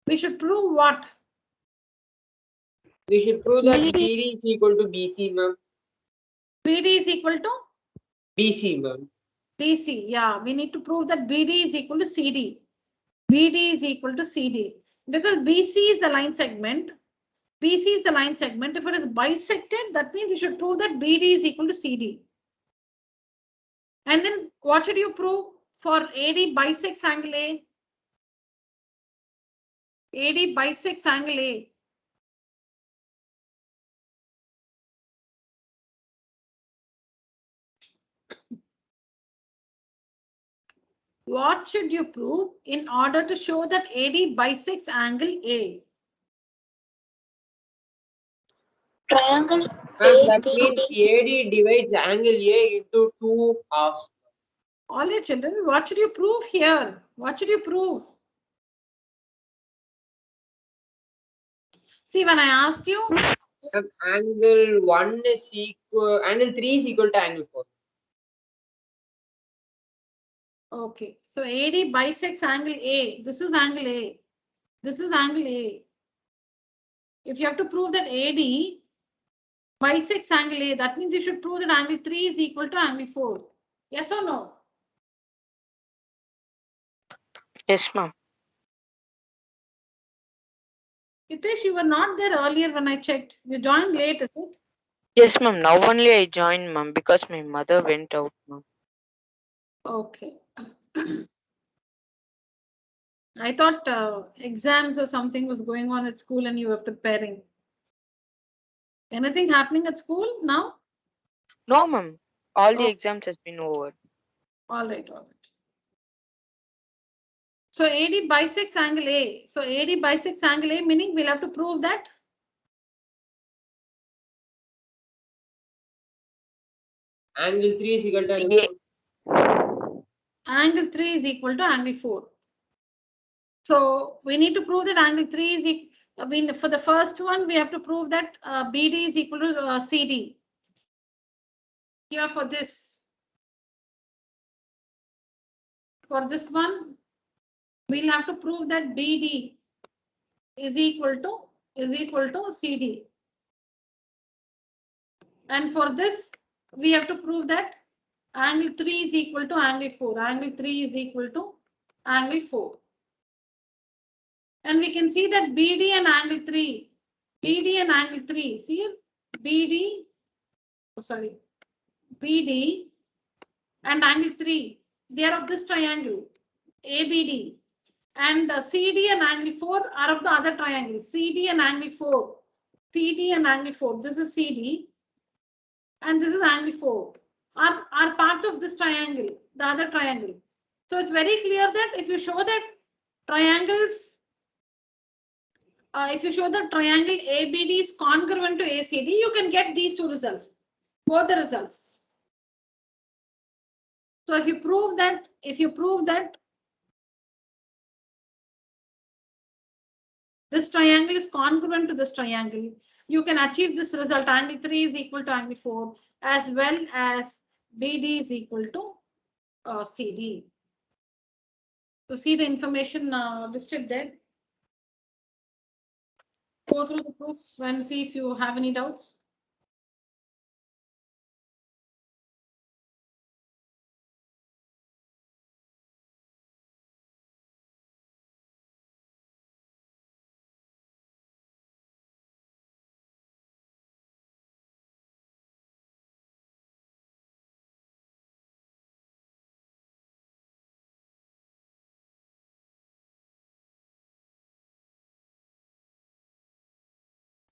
what? We should prove that BD. BD is equal to BC, ma'am. BD is equal to BC, ma'am. BC. Yeah, we need to prove that BD is equal to CD. BD is equal to CD because BC is the line segment. BC is the line segment. If it is bisected, that means you should prove that BD is equal to CD. And then what should you prove for AD bisects angle A? AD bisects angle A. What should you prove in order to show that AD bisects angle A? Triangle Ma'am, that ABD. means AD divides angle A into two halves. All right, children, what should you prove here? What should you prove? See, when I asked you, Ma'am, angle 1 is equal, angle 3 is equal to angle 4. okay, so AD bisects angle A. This is angle A. This is angle A. If you have to prove that AD bisects angle A, that means you should prove that angle 3 is equal to angle 4. Yes or no? Yes, ma'am. Hitesh, you were not there earlier when I checked. You joined late, is it? Yes, ma'am. Now only I joined, ma'am, because my mother went out, ma'am. Okay. I thought exams or something was going on at school and you were preparing. Anything happening at school now? No, ma'am. All the Oh. exams has been over. All right, all right. So AD bisects angle A. So AD bisects angle A, meaning we'll have to prove that Angle 3 is equal to angle Yeah. 4. angle 3 is equal to angle 4. So we need to prove that angle 3 is equal. I mean, for the first one, we have to prove that BD is equal to CD. Here for this. For this one, we'll have to prove that BD is equal to CD. And for this, we have to prove that angle 3 is equal to angle 4. Angle 3 is equal to angle 4. And we can see that BD and angle 3, BD and angle 3, see here, BD, oh sorry, BD and angle 3, they are of this triangle, ABD. And CD and angle 4 are of the other triangle, CD and angle 4. CD and angle 4, this is CD and this is angle 4, are parts of this triangle, the other triangle. So it's very clear that if you show that triangles, if you show the triangle ABD is congruent to ACD, you can get these two results, both the results. So if you prove that this triangle is congruent to this triangle, you can achieve this result. Angle 3 is equal to angle 4 as well as BD is equal to CD. So see the information listed there. Go through the proof and see if you have any doubts.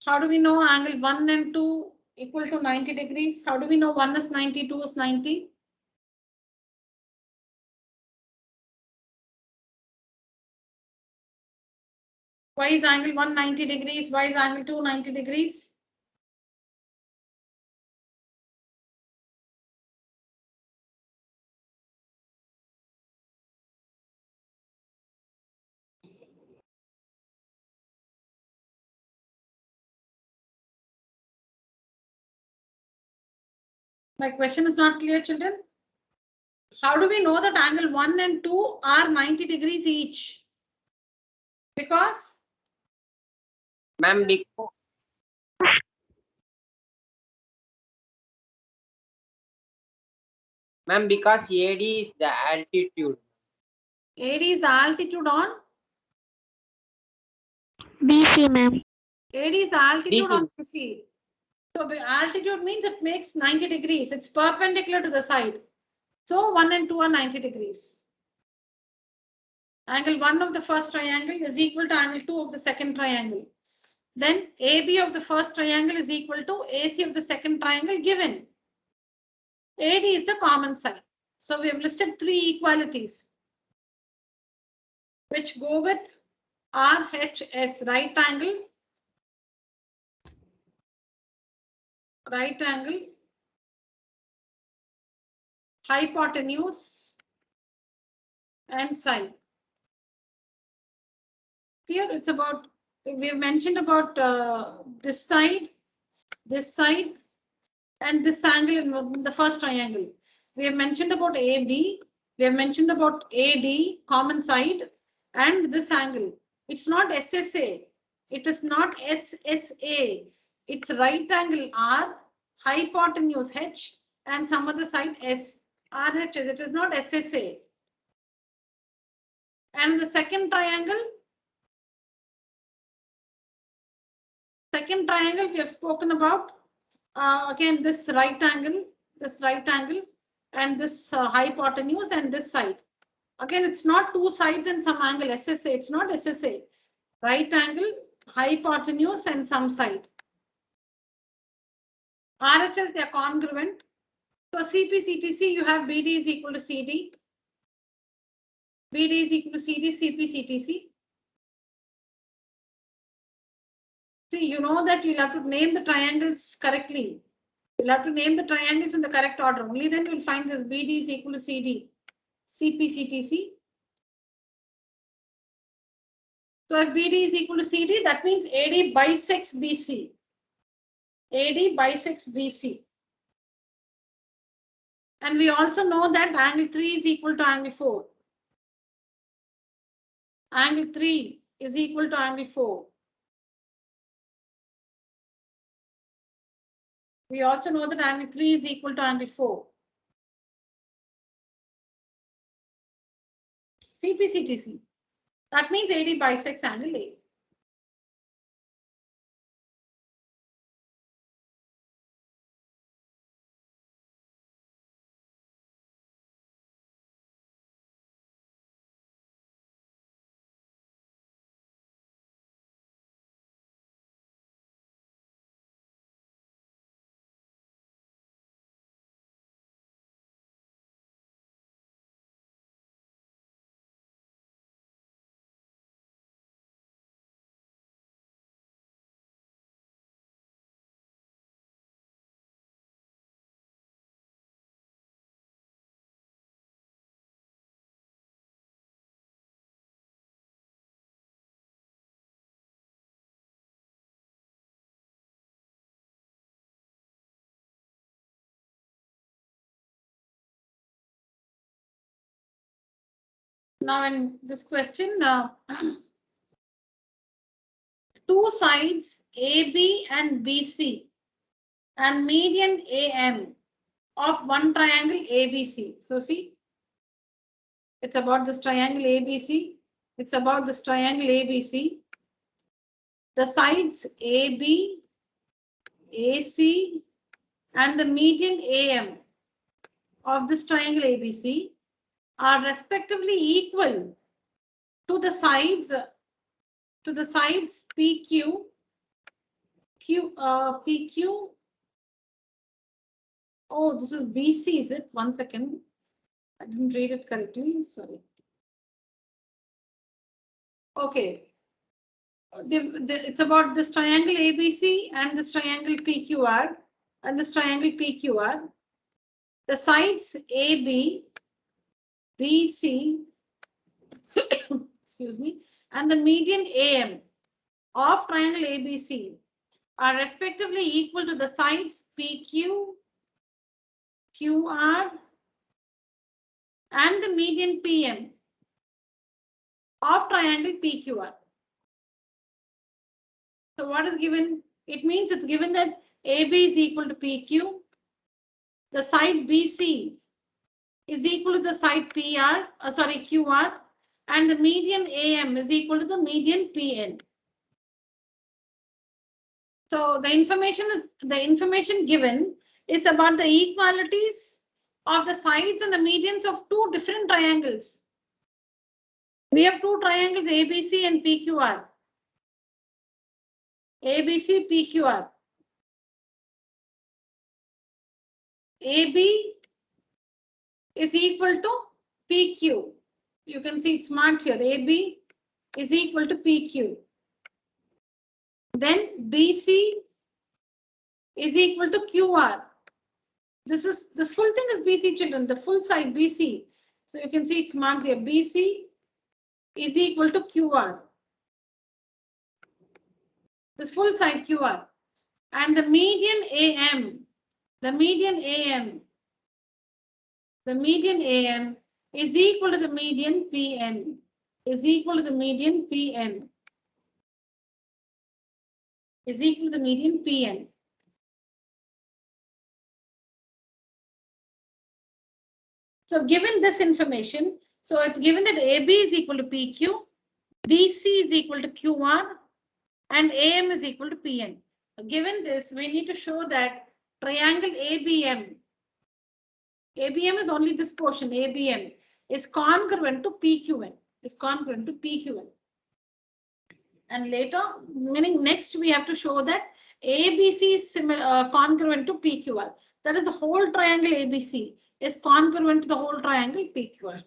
How do we know angle 1 and 2 equal to 90 degrees? How do we know 1 is 90, 2 is 90? Why is angle 1 90 degrees? Why is angle 2 90 degrees? My question is not clear, children. How do we know that angle 1 and 2 are 90 degrees each? Because Ma'am, because AD is the altitude. AD is the altitude on BC, ma'am. AD is the altitude DC. on BC. So altitude means it makes 90 degrees. It's perpendicular to the side. So 1 and 2 are 90 degrees. Angle 1 of the first triangle is equal to angle 2 of the second triangle. Then AB of the first triangle is equal to AC of the second triangle given. AD is the common side. So we have listed 3 equalities which go with RHS, right angle, hypotenuse, and side. Here it's about, we have mentioned about this side, and this angle in the first triangle. We have mentioned about AB, we have mentioned about AD, common side, and this angle. It's not SSA. It is not SSA. It's right angle R, hypotenuse H, and some other side S. RHS. It is not SSA. And the second triangle we have spoken about. Again, this right angle, and this hypotenuse and this side. Again, it's not two sides and some angle, SSA. It's not SSA. Right angle, hypotenuse, and some side. RHS, they are congruent. So CP/CTC, you have BD is equal to CD. BD is equal to CD, CP/CTC. See, you know that you'll have to name the triangles correctly. You'll have to name the triangles in the correct order. Only then you'll find this BD is equal to CD, CP/CTC. So if BD is equal to CD, that means AD bisects BC. AD bisects BC. And we also know that angle 3 is equal to angle 4. Angle 3 is equal to angle 4. We also know that angle 3 is equal to angle 4. CP/CTC. That means AD bisects angle A. Now in this question, two sides AB and BC and median AM of one triangle ABC. So see, it's about this triangle ABC. It's about this triangle ABC. The sides AB, AC, and the median AM of this triangle ABC are respectively equal to the sides PQ, PQ. Oh, this is BC, is it? 1 second. I didn't read it correctly. Sorry. Okay. It's about this triangle ABC and this triangle PQR and this triangle PQR. The sides AB, BC, excuse me, and the median AM of triangle ABC are respectively equal to the sides PQ, QR and the median PM of triangle PQR. So what is given? It means it's given that AB is equal to PQ. The side BC is equal to the side QR, and the median AM is equal to the median PN. So the information given is about the equalities of the sides and the medians of two different triangles. We have two triangles, ABC and PQR. ABC, PQR. AB is equal to PQ. You can see it's marked here. AB is equal to PQ. Then BC is equal to QR. This full thing is BC, children, the full side BC. So you can see it's marked here. BC is equal to QR. This full side QR. And the median AM, the median AM is equal to the median PN, is equal to the median PN, is equal to the median PN. So given this information, so it's given that AB is equal to PQ, BC is equal to QR, and AM is equal to PN. Given this, we need to show that triangle ABM is only this portion, ABM, is congruent to PQN, And later, meaning next, we have to show that ABC is congruent to PQR. That is the whole triangle ABC is congruent to the whole triangle PQR.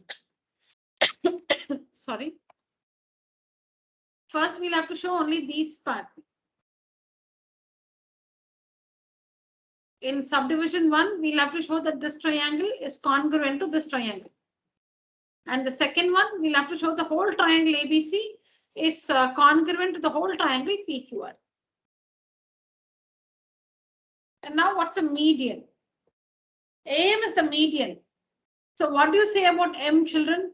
Sorry. First, we'll have to show only these parts. In subdivision 1, we'll have to show that this triangle is congruent to this triangle. And the second one, we'll have to show the whole triangle ABC is congruent to the whole triangle PQR. And now what's a median? AM is the median. So what do you say about M, children?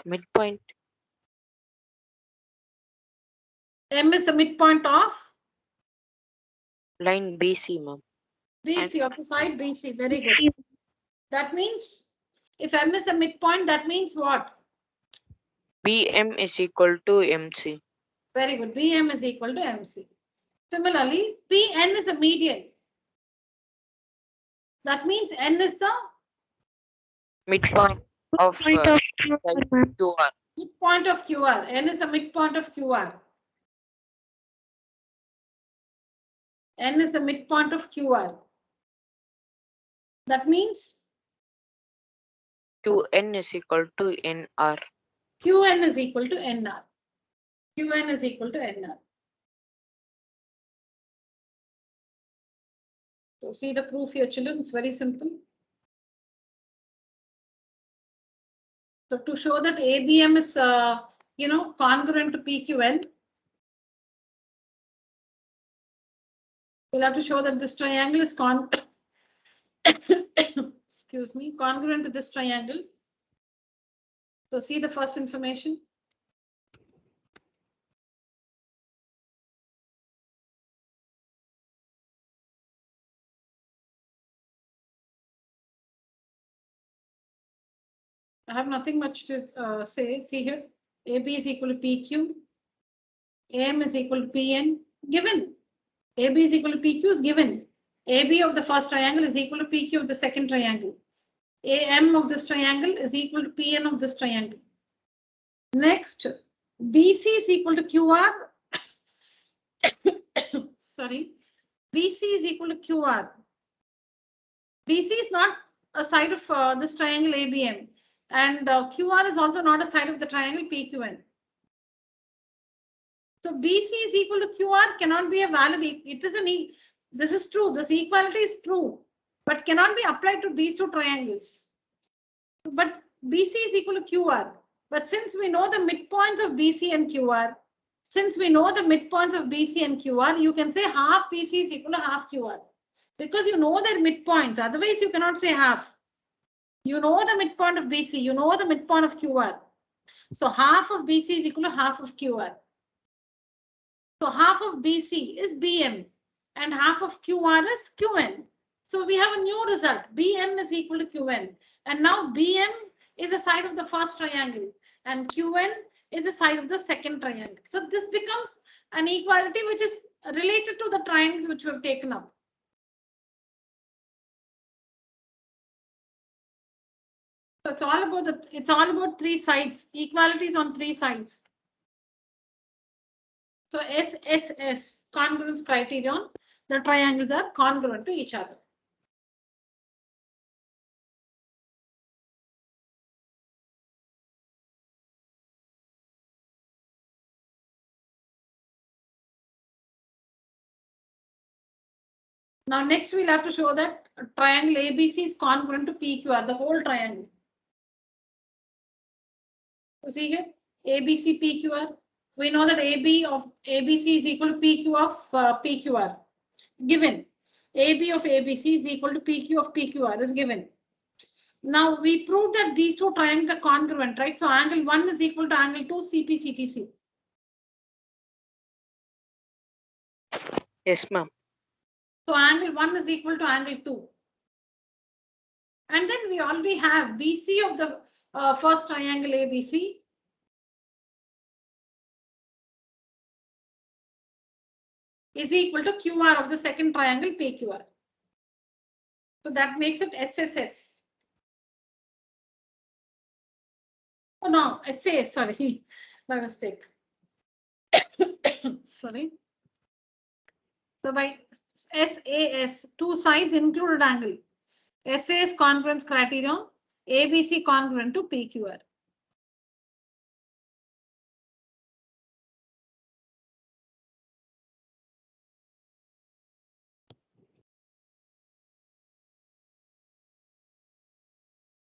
Midpoint. M is the midpoint of? Line BC, ma'am. BC, of the side BC. Very good. That means if M is the midpoint, that means what? BM is equal to MC. Very good. BM is equal to MC. Similarly, PN is a median. That means N is the Midpoint of QR. midpoint of QR. N is the midpoint of QR. N is the midpoint of QR. That means 2N is equal to NR. QN is equal to NR. QN is equal to NR. So see the proof here, children. It's very simple. So to show that ABM is, congruent to PQN, we'll have to show that this triangle is congruent to this triangle. So see the first information. I have nothing much to say. See here, AB is equal to PQ, AM is equal to PN, given. AB is equal to PQ is given. AB of the first triangle is equal to PQ of the second triangle. AM of this triangle is equal to PN of this triangle. Next, BC is equal to QR. Sorry, BC is equal to QR. BC is not a side of this triangle ABM. And QR is also not a side of the triangle PQN. So BC is equal to QR cannot be a valid. It is this is true. This equality is true, but cannot be applied to these two triangles. But BC is equal to QR. But since we know the midpoints of BC and QR, since we know the midpoints of BC and QR, you can say half BC is equal to half QR because you know their midpoints. Otherwise, you cannot say half. You know the midpoint of BC, you know the midpoint of QR. So half of BC is equal to half of QR. So half of BC is BM and half of QR is QN. So we have a new result. BM is equal to QN. And now BM is the side of the first triangle and QN is the side of the second triangle. So this becomes an equality which is related to the triangles which we have taken up. So it's all about three sides, equalities on three sides. So SSS, congruence criterion, the triangles are congruent to each other. Now next we'll have to show that triangle ABC is congruent to PQR, the whole triangle. So see here, ABC PQR. We know that AB of ABC is equal to PQ of PQR. Given AB of ABC is equal to PQ of PQR is given. Now we proved that these two triangles are congruent, right? So angle 1 is equal to angle 2 CP CTC. Yes, ma'am. So angle 1 is equal to angle 2. And then we already have BC of the first triangle ABC is equal to QR of the second triangle PQR. So that makes it SSS. Oh no, SAS, sorry, my mistake. Sorry. So by SAS, two sides included angle. SAS congruence criterion, ABC congruent to PQR.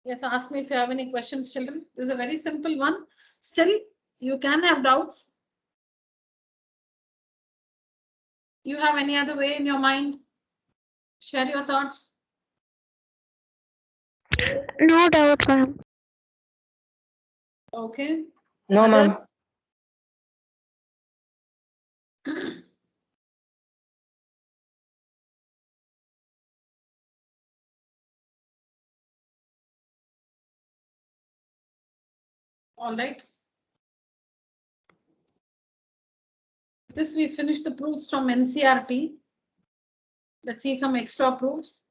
Yes, ask me if you have any questions, children. This is a very simple one. Still, you can have doubts. You have any other way in your mind? Share your thoughts. No doubt, ma'am. Okay. No, ma'am. Others? All right. This we finished the proofs from NCRT. Let's see some extra proofs.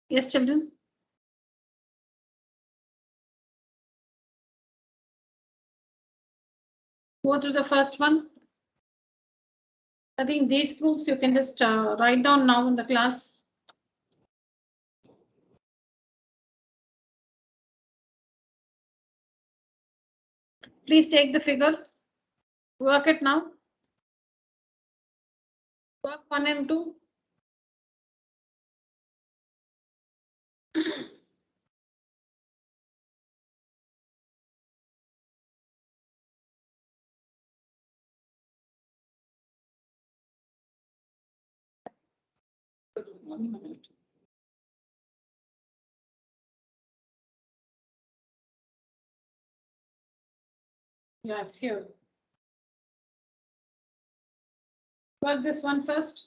Yes, children. Go to the first one. I think these proofs you can just write down now in the class. Please take the figure. Work it now. Work 1 and 2. Yeah, it's here. Work this one first.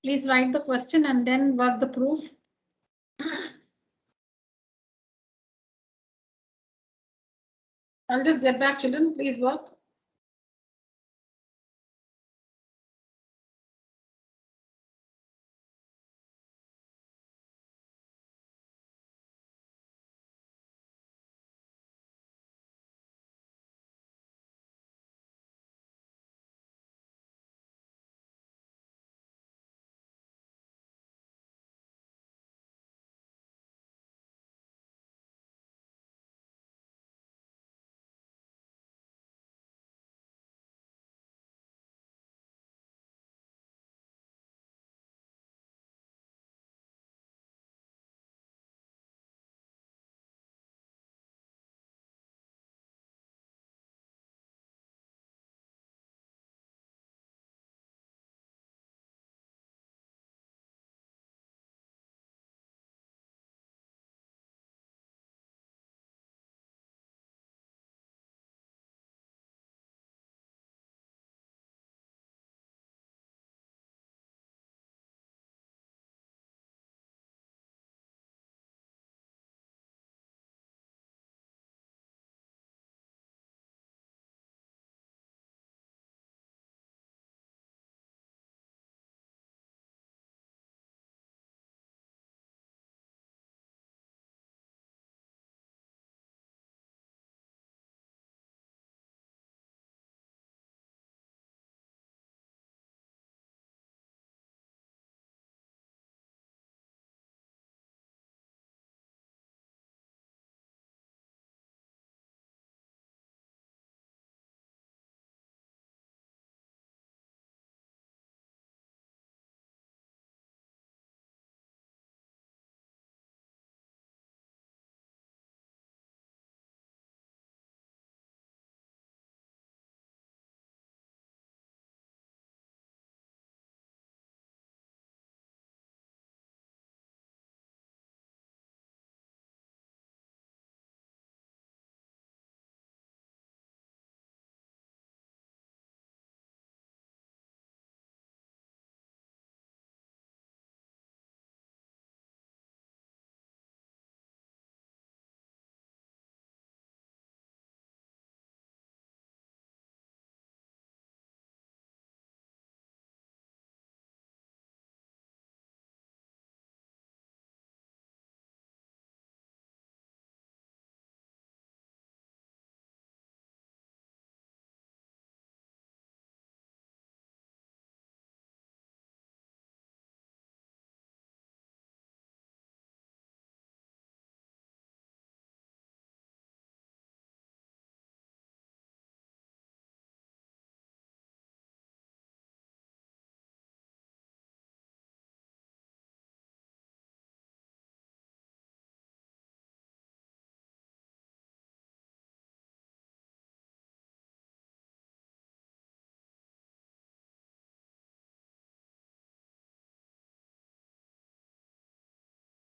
Please write the question and then work the proof. I'll just get back, children. Please work.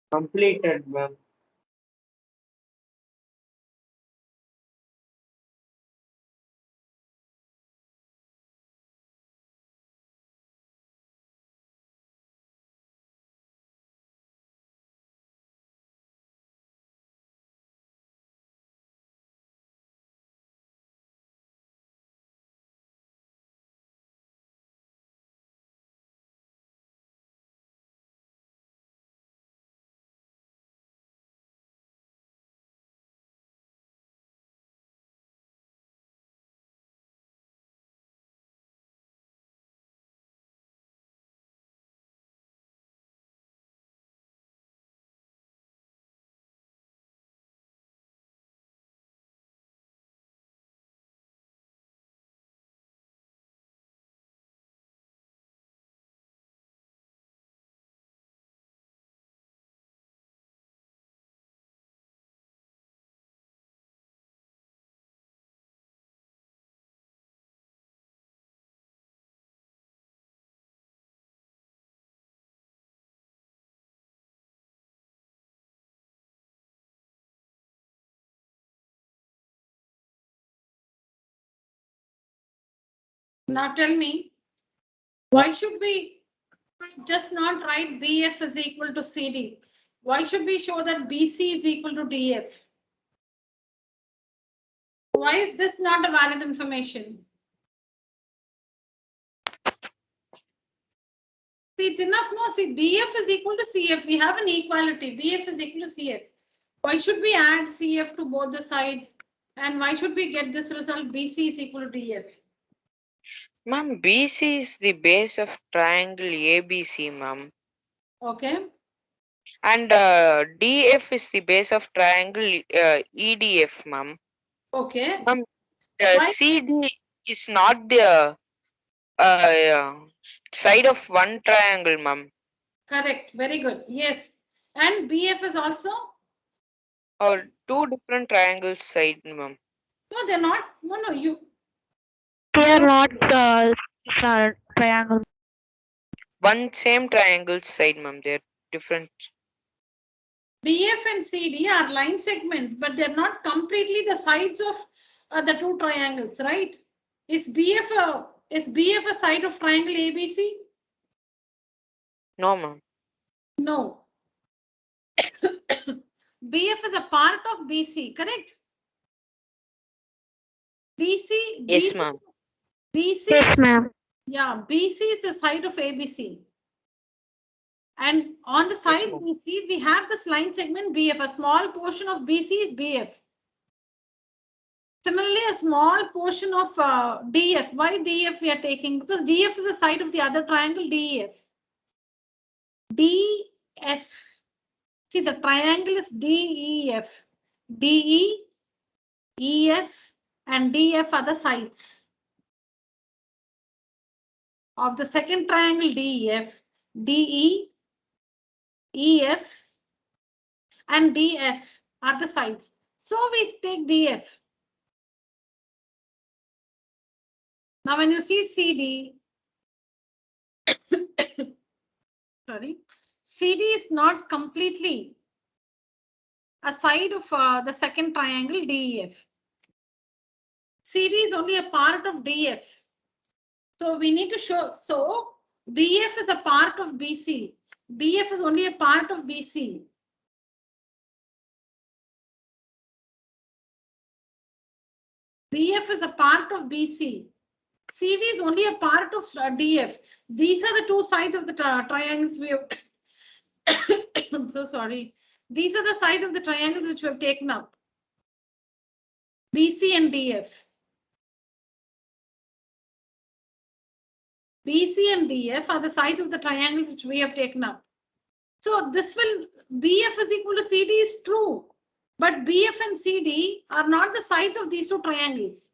Completed, ma'am. Now tell me, why should we Just not write BF is equal to CD. Why should we show that BC is equal to DF? Why is this not a valid information? See, it's enough. No, see, BF is equal to CF. We have an equality. BF is equal to CF. Why should we add CF to both the sides? And why should we get this result BC is equal to DF? Ma'am, BC is the base of triangle ABC, ma'am. Okay. And DF is the base of triangle EDF, ma'am. Okay. Ma'am, Why? CD is not the side of one triangle, ma'am. Correct. Very good. Yes. And BF is also? Or two different triangles side, ma'am. No, they're not. No, you. They are not triangle. One same triangle side, ma'am. They're different. BF and CD are line segments, but they're not completely the sides of the two triangles, right? Is BF a side of triangle ABC? No, ma'am. No. BF is a part of BC, correct? BC. Yes, ma'am. BC. Yes, ma'am. Yeah, BC is the side of ABC. And on the side ma'am. BC, we have this line segment BF. A small portion of BC is BF. Similarly, a small portion of DF. Why DF we are taking? Because DF is the side of the other triangle DEF. DF. See, the triangle is DEF. DE, EF, and DF are the sides of the second triangle DEF. DE, EF, and DF are the sides. So we take DF. Now, when you see CD, sorry, CD is not completely a side of the second triangle DEF. CD is only a part of DF. So we need to show, so BF is a part of BC. BF is only a part of BC. BF is a part of BC. CD is only a part of DF. These are the two sides of the triangles we have. I'm so sorry. These are the sides of the triangles which we have taken up. BC and DF. BC and DF are the sides of the triangles which we have taken up. So this will, BF is equal to CD is true, but BF and CD are not the sides of these two triangles.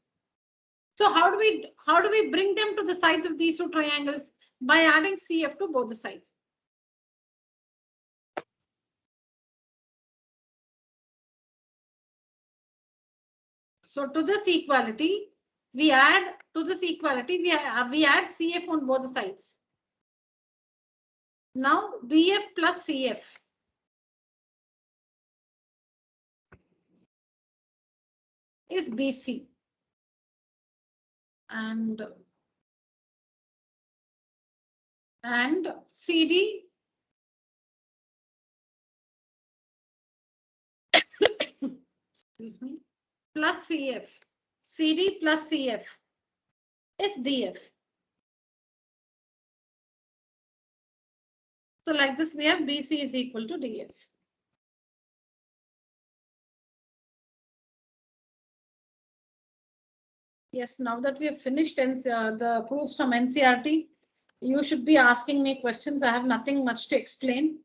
So how do we bring them to the sides of these two triangles? By adding CF to both the sides. So to this equality, we add CF on both the sides. Now BF plus CF. Is BC. And CD excuse me, plus CF. CD plus CF is DF. So like this, we have BC is equal to DF. Yes, now that we have finished the proofs from NCERT, you should be asking me questions. I have nothing much to explain.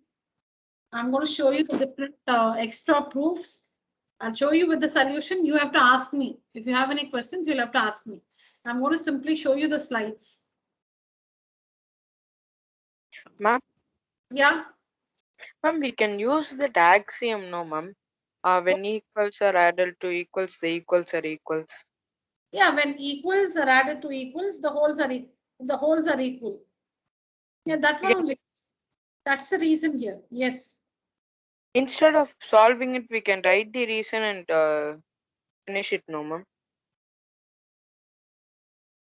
I'm going to show you the different extra proofs. I'll show you with the solution. You have to ask me. If you have any questions, you'll have to ask me. I'm going to simply show you the slides. Ma'am? Yeah. Ma'am, we can use that axiom, no, ma'am? When equals are added to equals, the equals are equals. Yeah, when equals are added to equals, the wholes are equal. Yeah, that one. That's the reason here. Yes. Instead of solving it, we can write the reason and finish it, no, ma'am?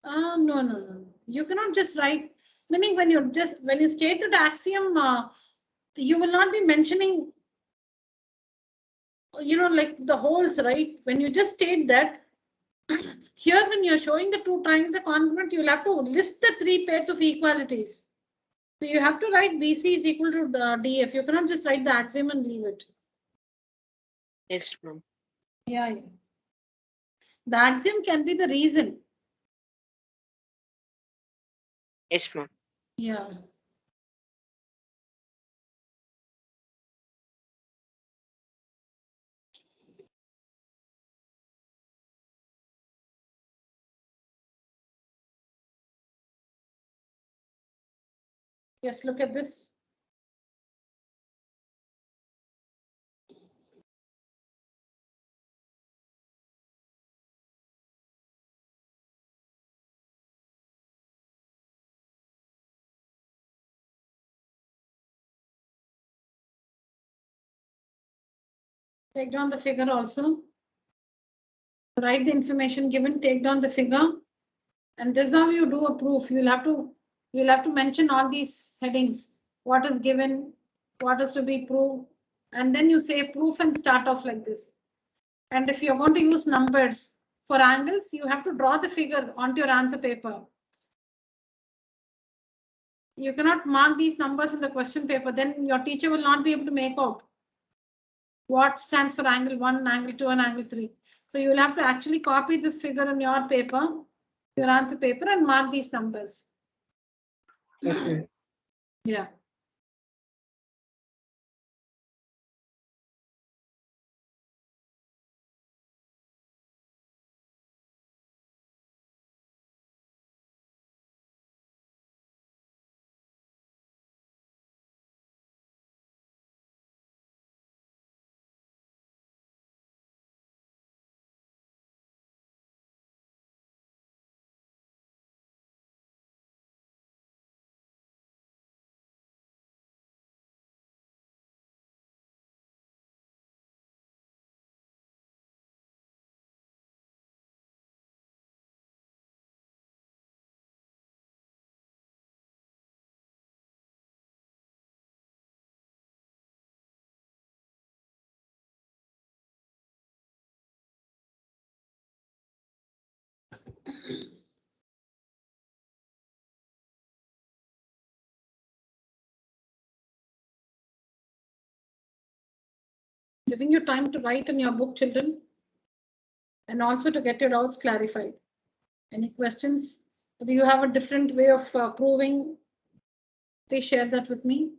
No. You cannot just write. Meaning when you state the axiom, you will not be mentioning, like the holes, right? When you just state that, here when you're showing the two triangles are congruent, you'll have to list the three pairs of equalities. So you have to write BC is equal to DF. You cannot just write the axiom and leave it. Yes, ma'am. Yeah. The axiom can be the reason. Yes, ma'am. Yeah. Yes, look at this. Take down the figure also. Write the information given, take down the figure. And this is how you do a proof. You'll have to mention all these headings. What is given, what is to be proved, and then you say proof and start off like this. And if you're going to use numbers for angles, you have to draw the figure onto your answer paper. You cannot mark these numbers in the question paper, then your teacher will not be able to make out what stands for angle 1, angle 2, and angle 3. So you will have to actually copy this figure on your paper, your answer paper, and mark these numbers. Yes, ma'am. Yeah. Giving you time to write in your book, children, and also to get your doubts clarified. Any questions? If you have a different way of proving, please share that with me.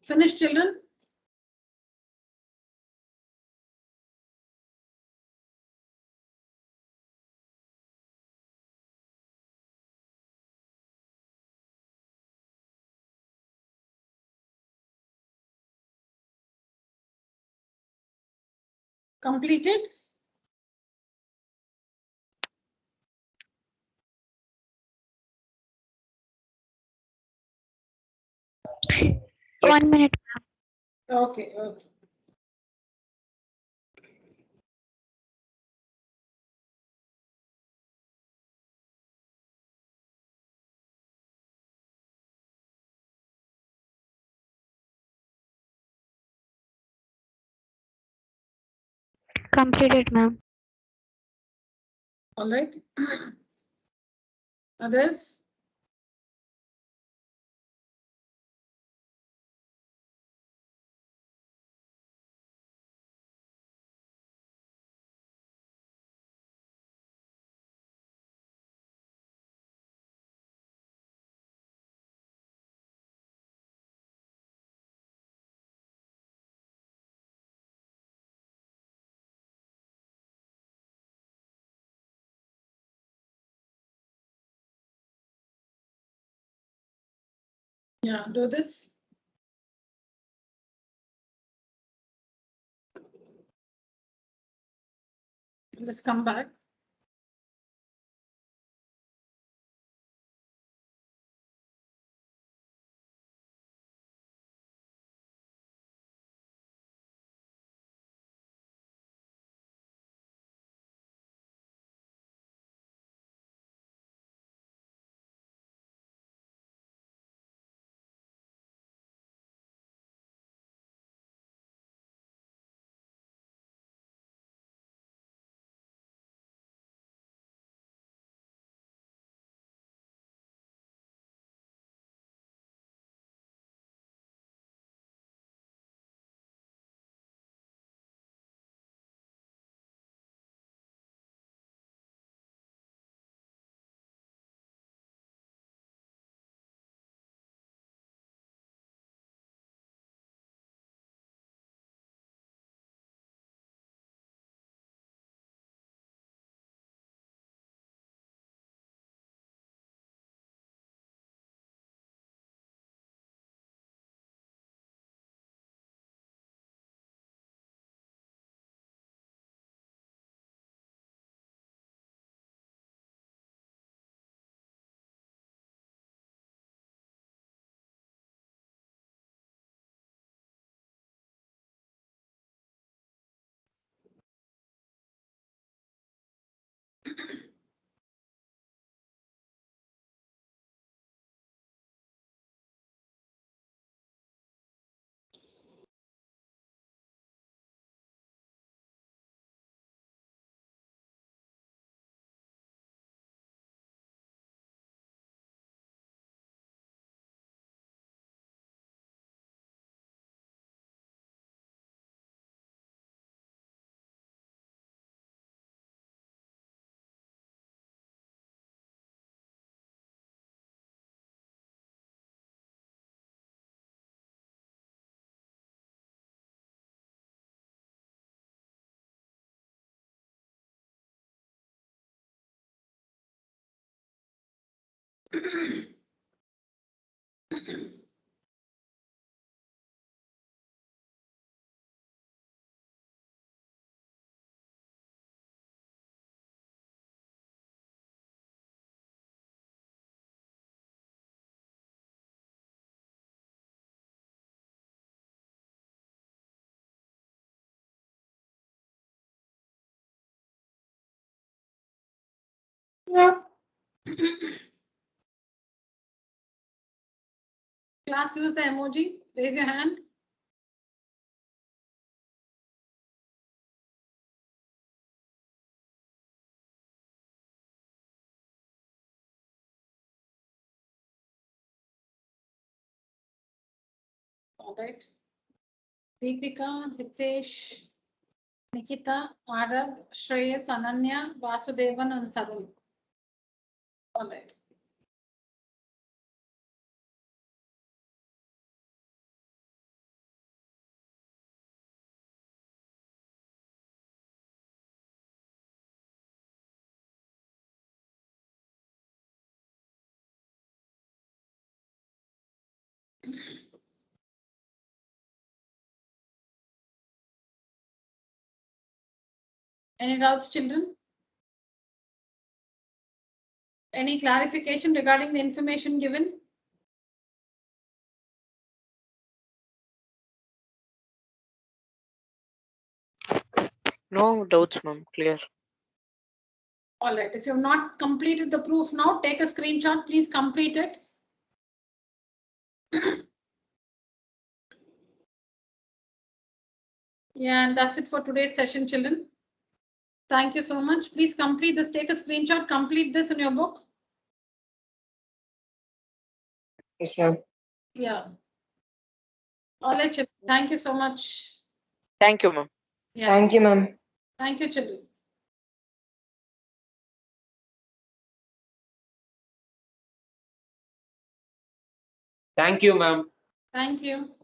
Finished, children? Completed? Yes. 1 minute. Okay, okay. Completed, ma'am. All right. Others? Yeah, do this. Just come back. Class, use the emoji. Raise your hand. All right. Deepika, Hitesh, Nikita, Arav, Shreyas, Ananya, Vasudevan, and Tarun. All right. Any doubts, children? Any clarification regarding the information given? No doubts, ma'am. Clear. All right. If you have not completed the proof now, take a screenshot. Please complete it. Yeah, and that's it for today's session, children. Thank you so much. Please complete this. Take a screenshot. Complete this in your book. Yes, ma'am. Yeah. All right, children. Thank you so much. Thank you, ma'am. Yeah. Thank you, ma'am. Thank you, children. Thank you, ma'am. Thank you.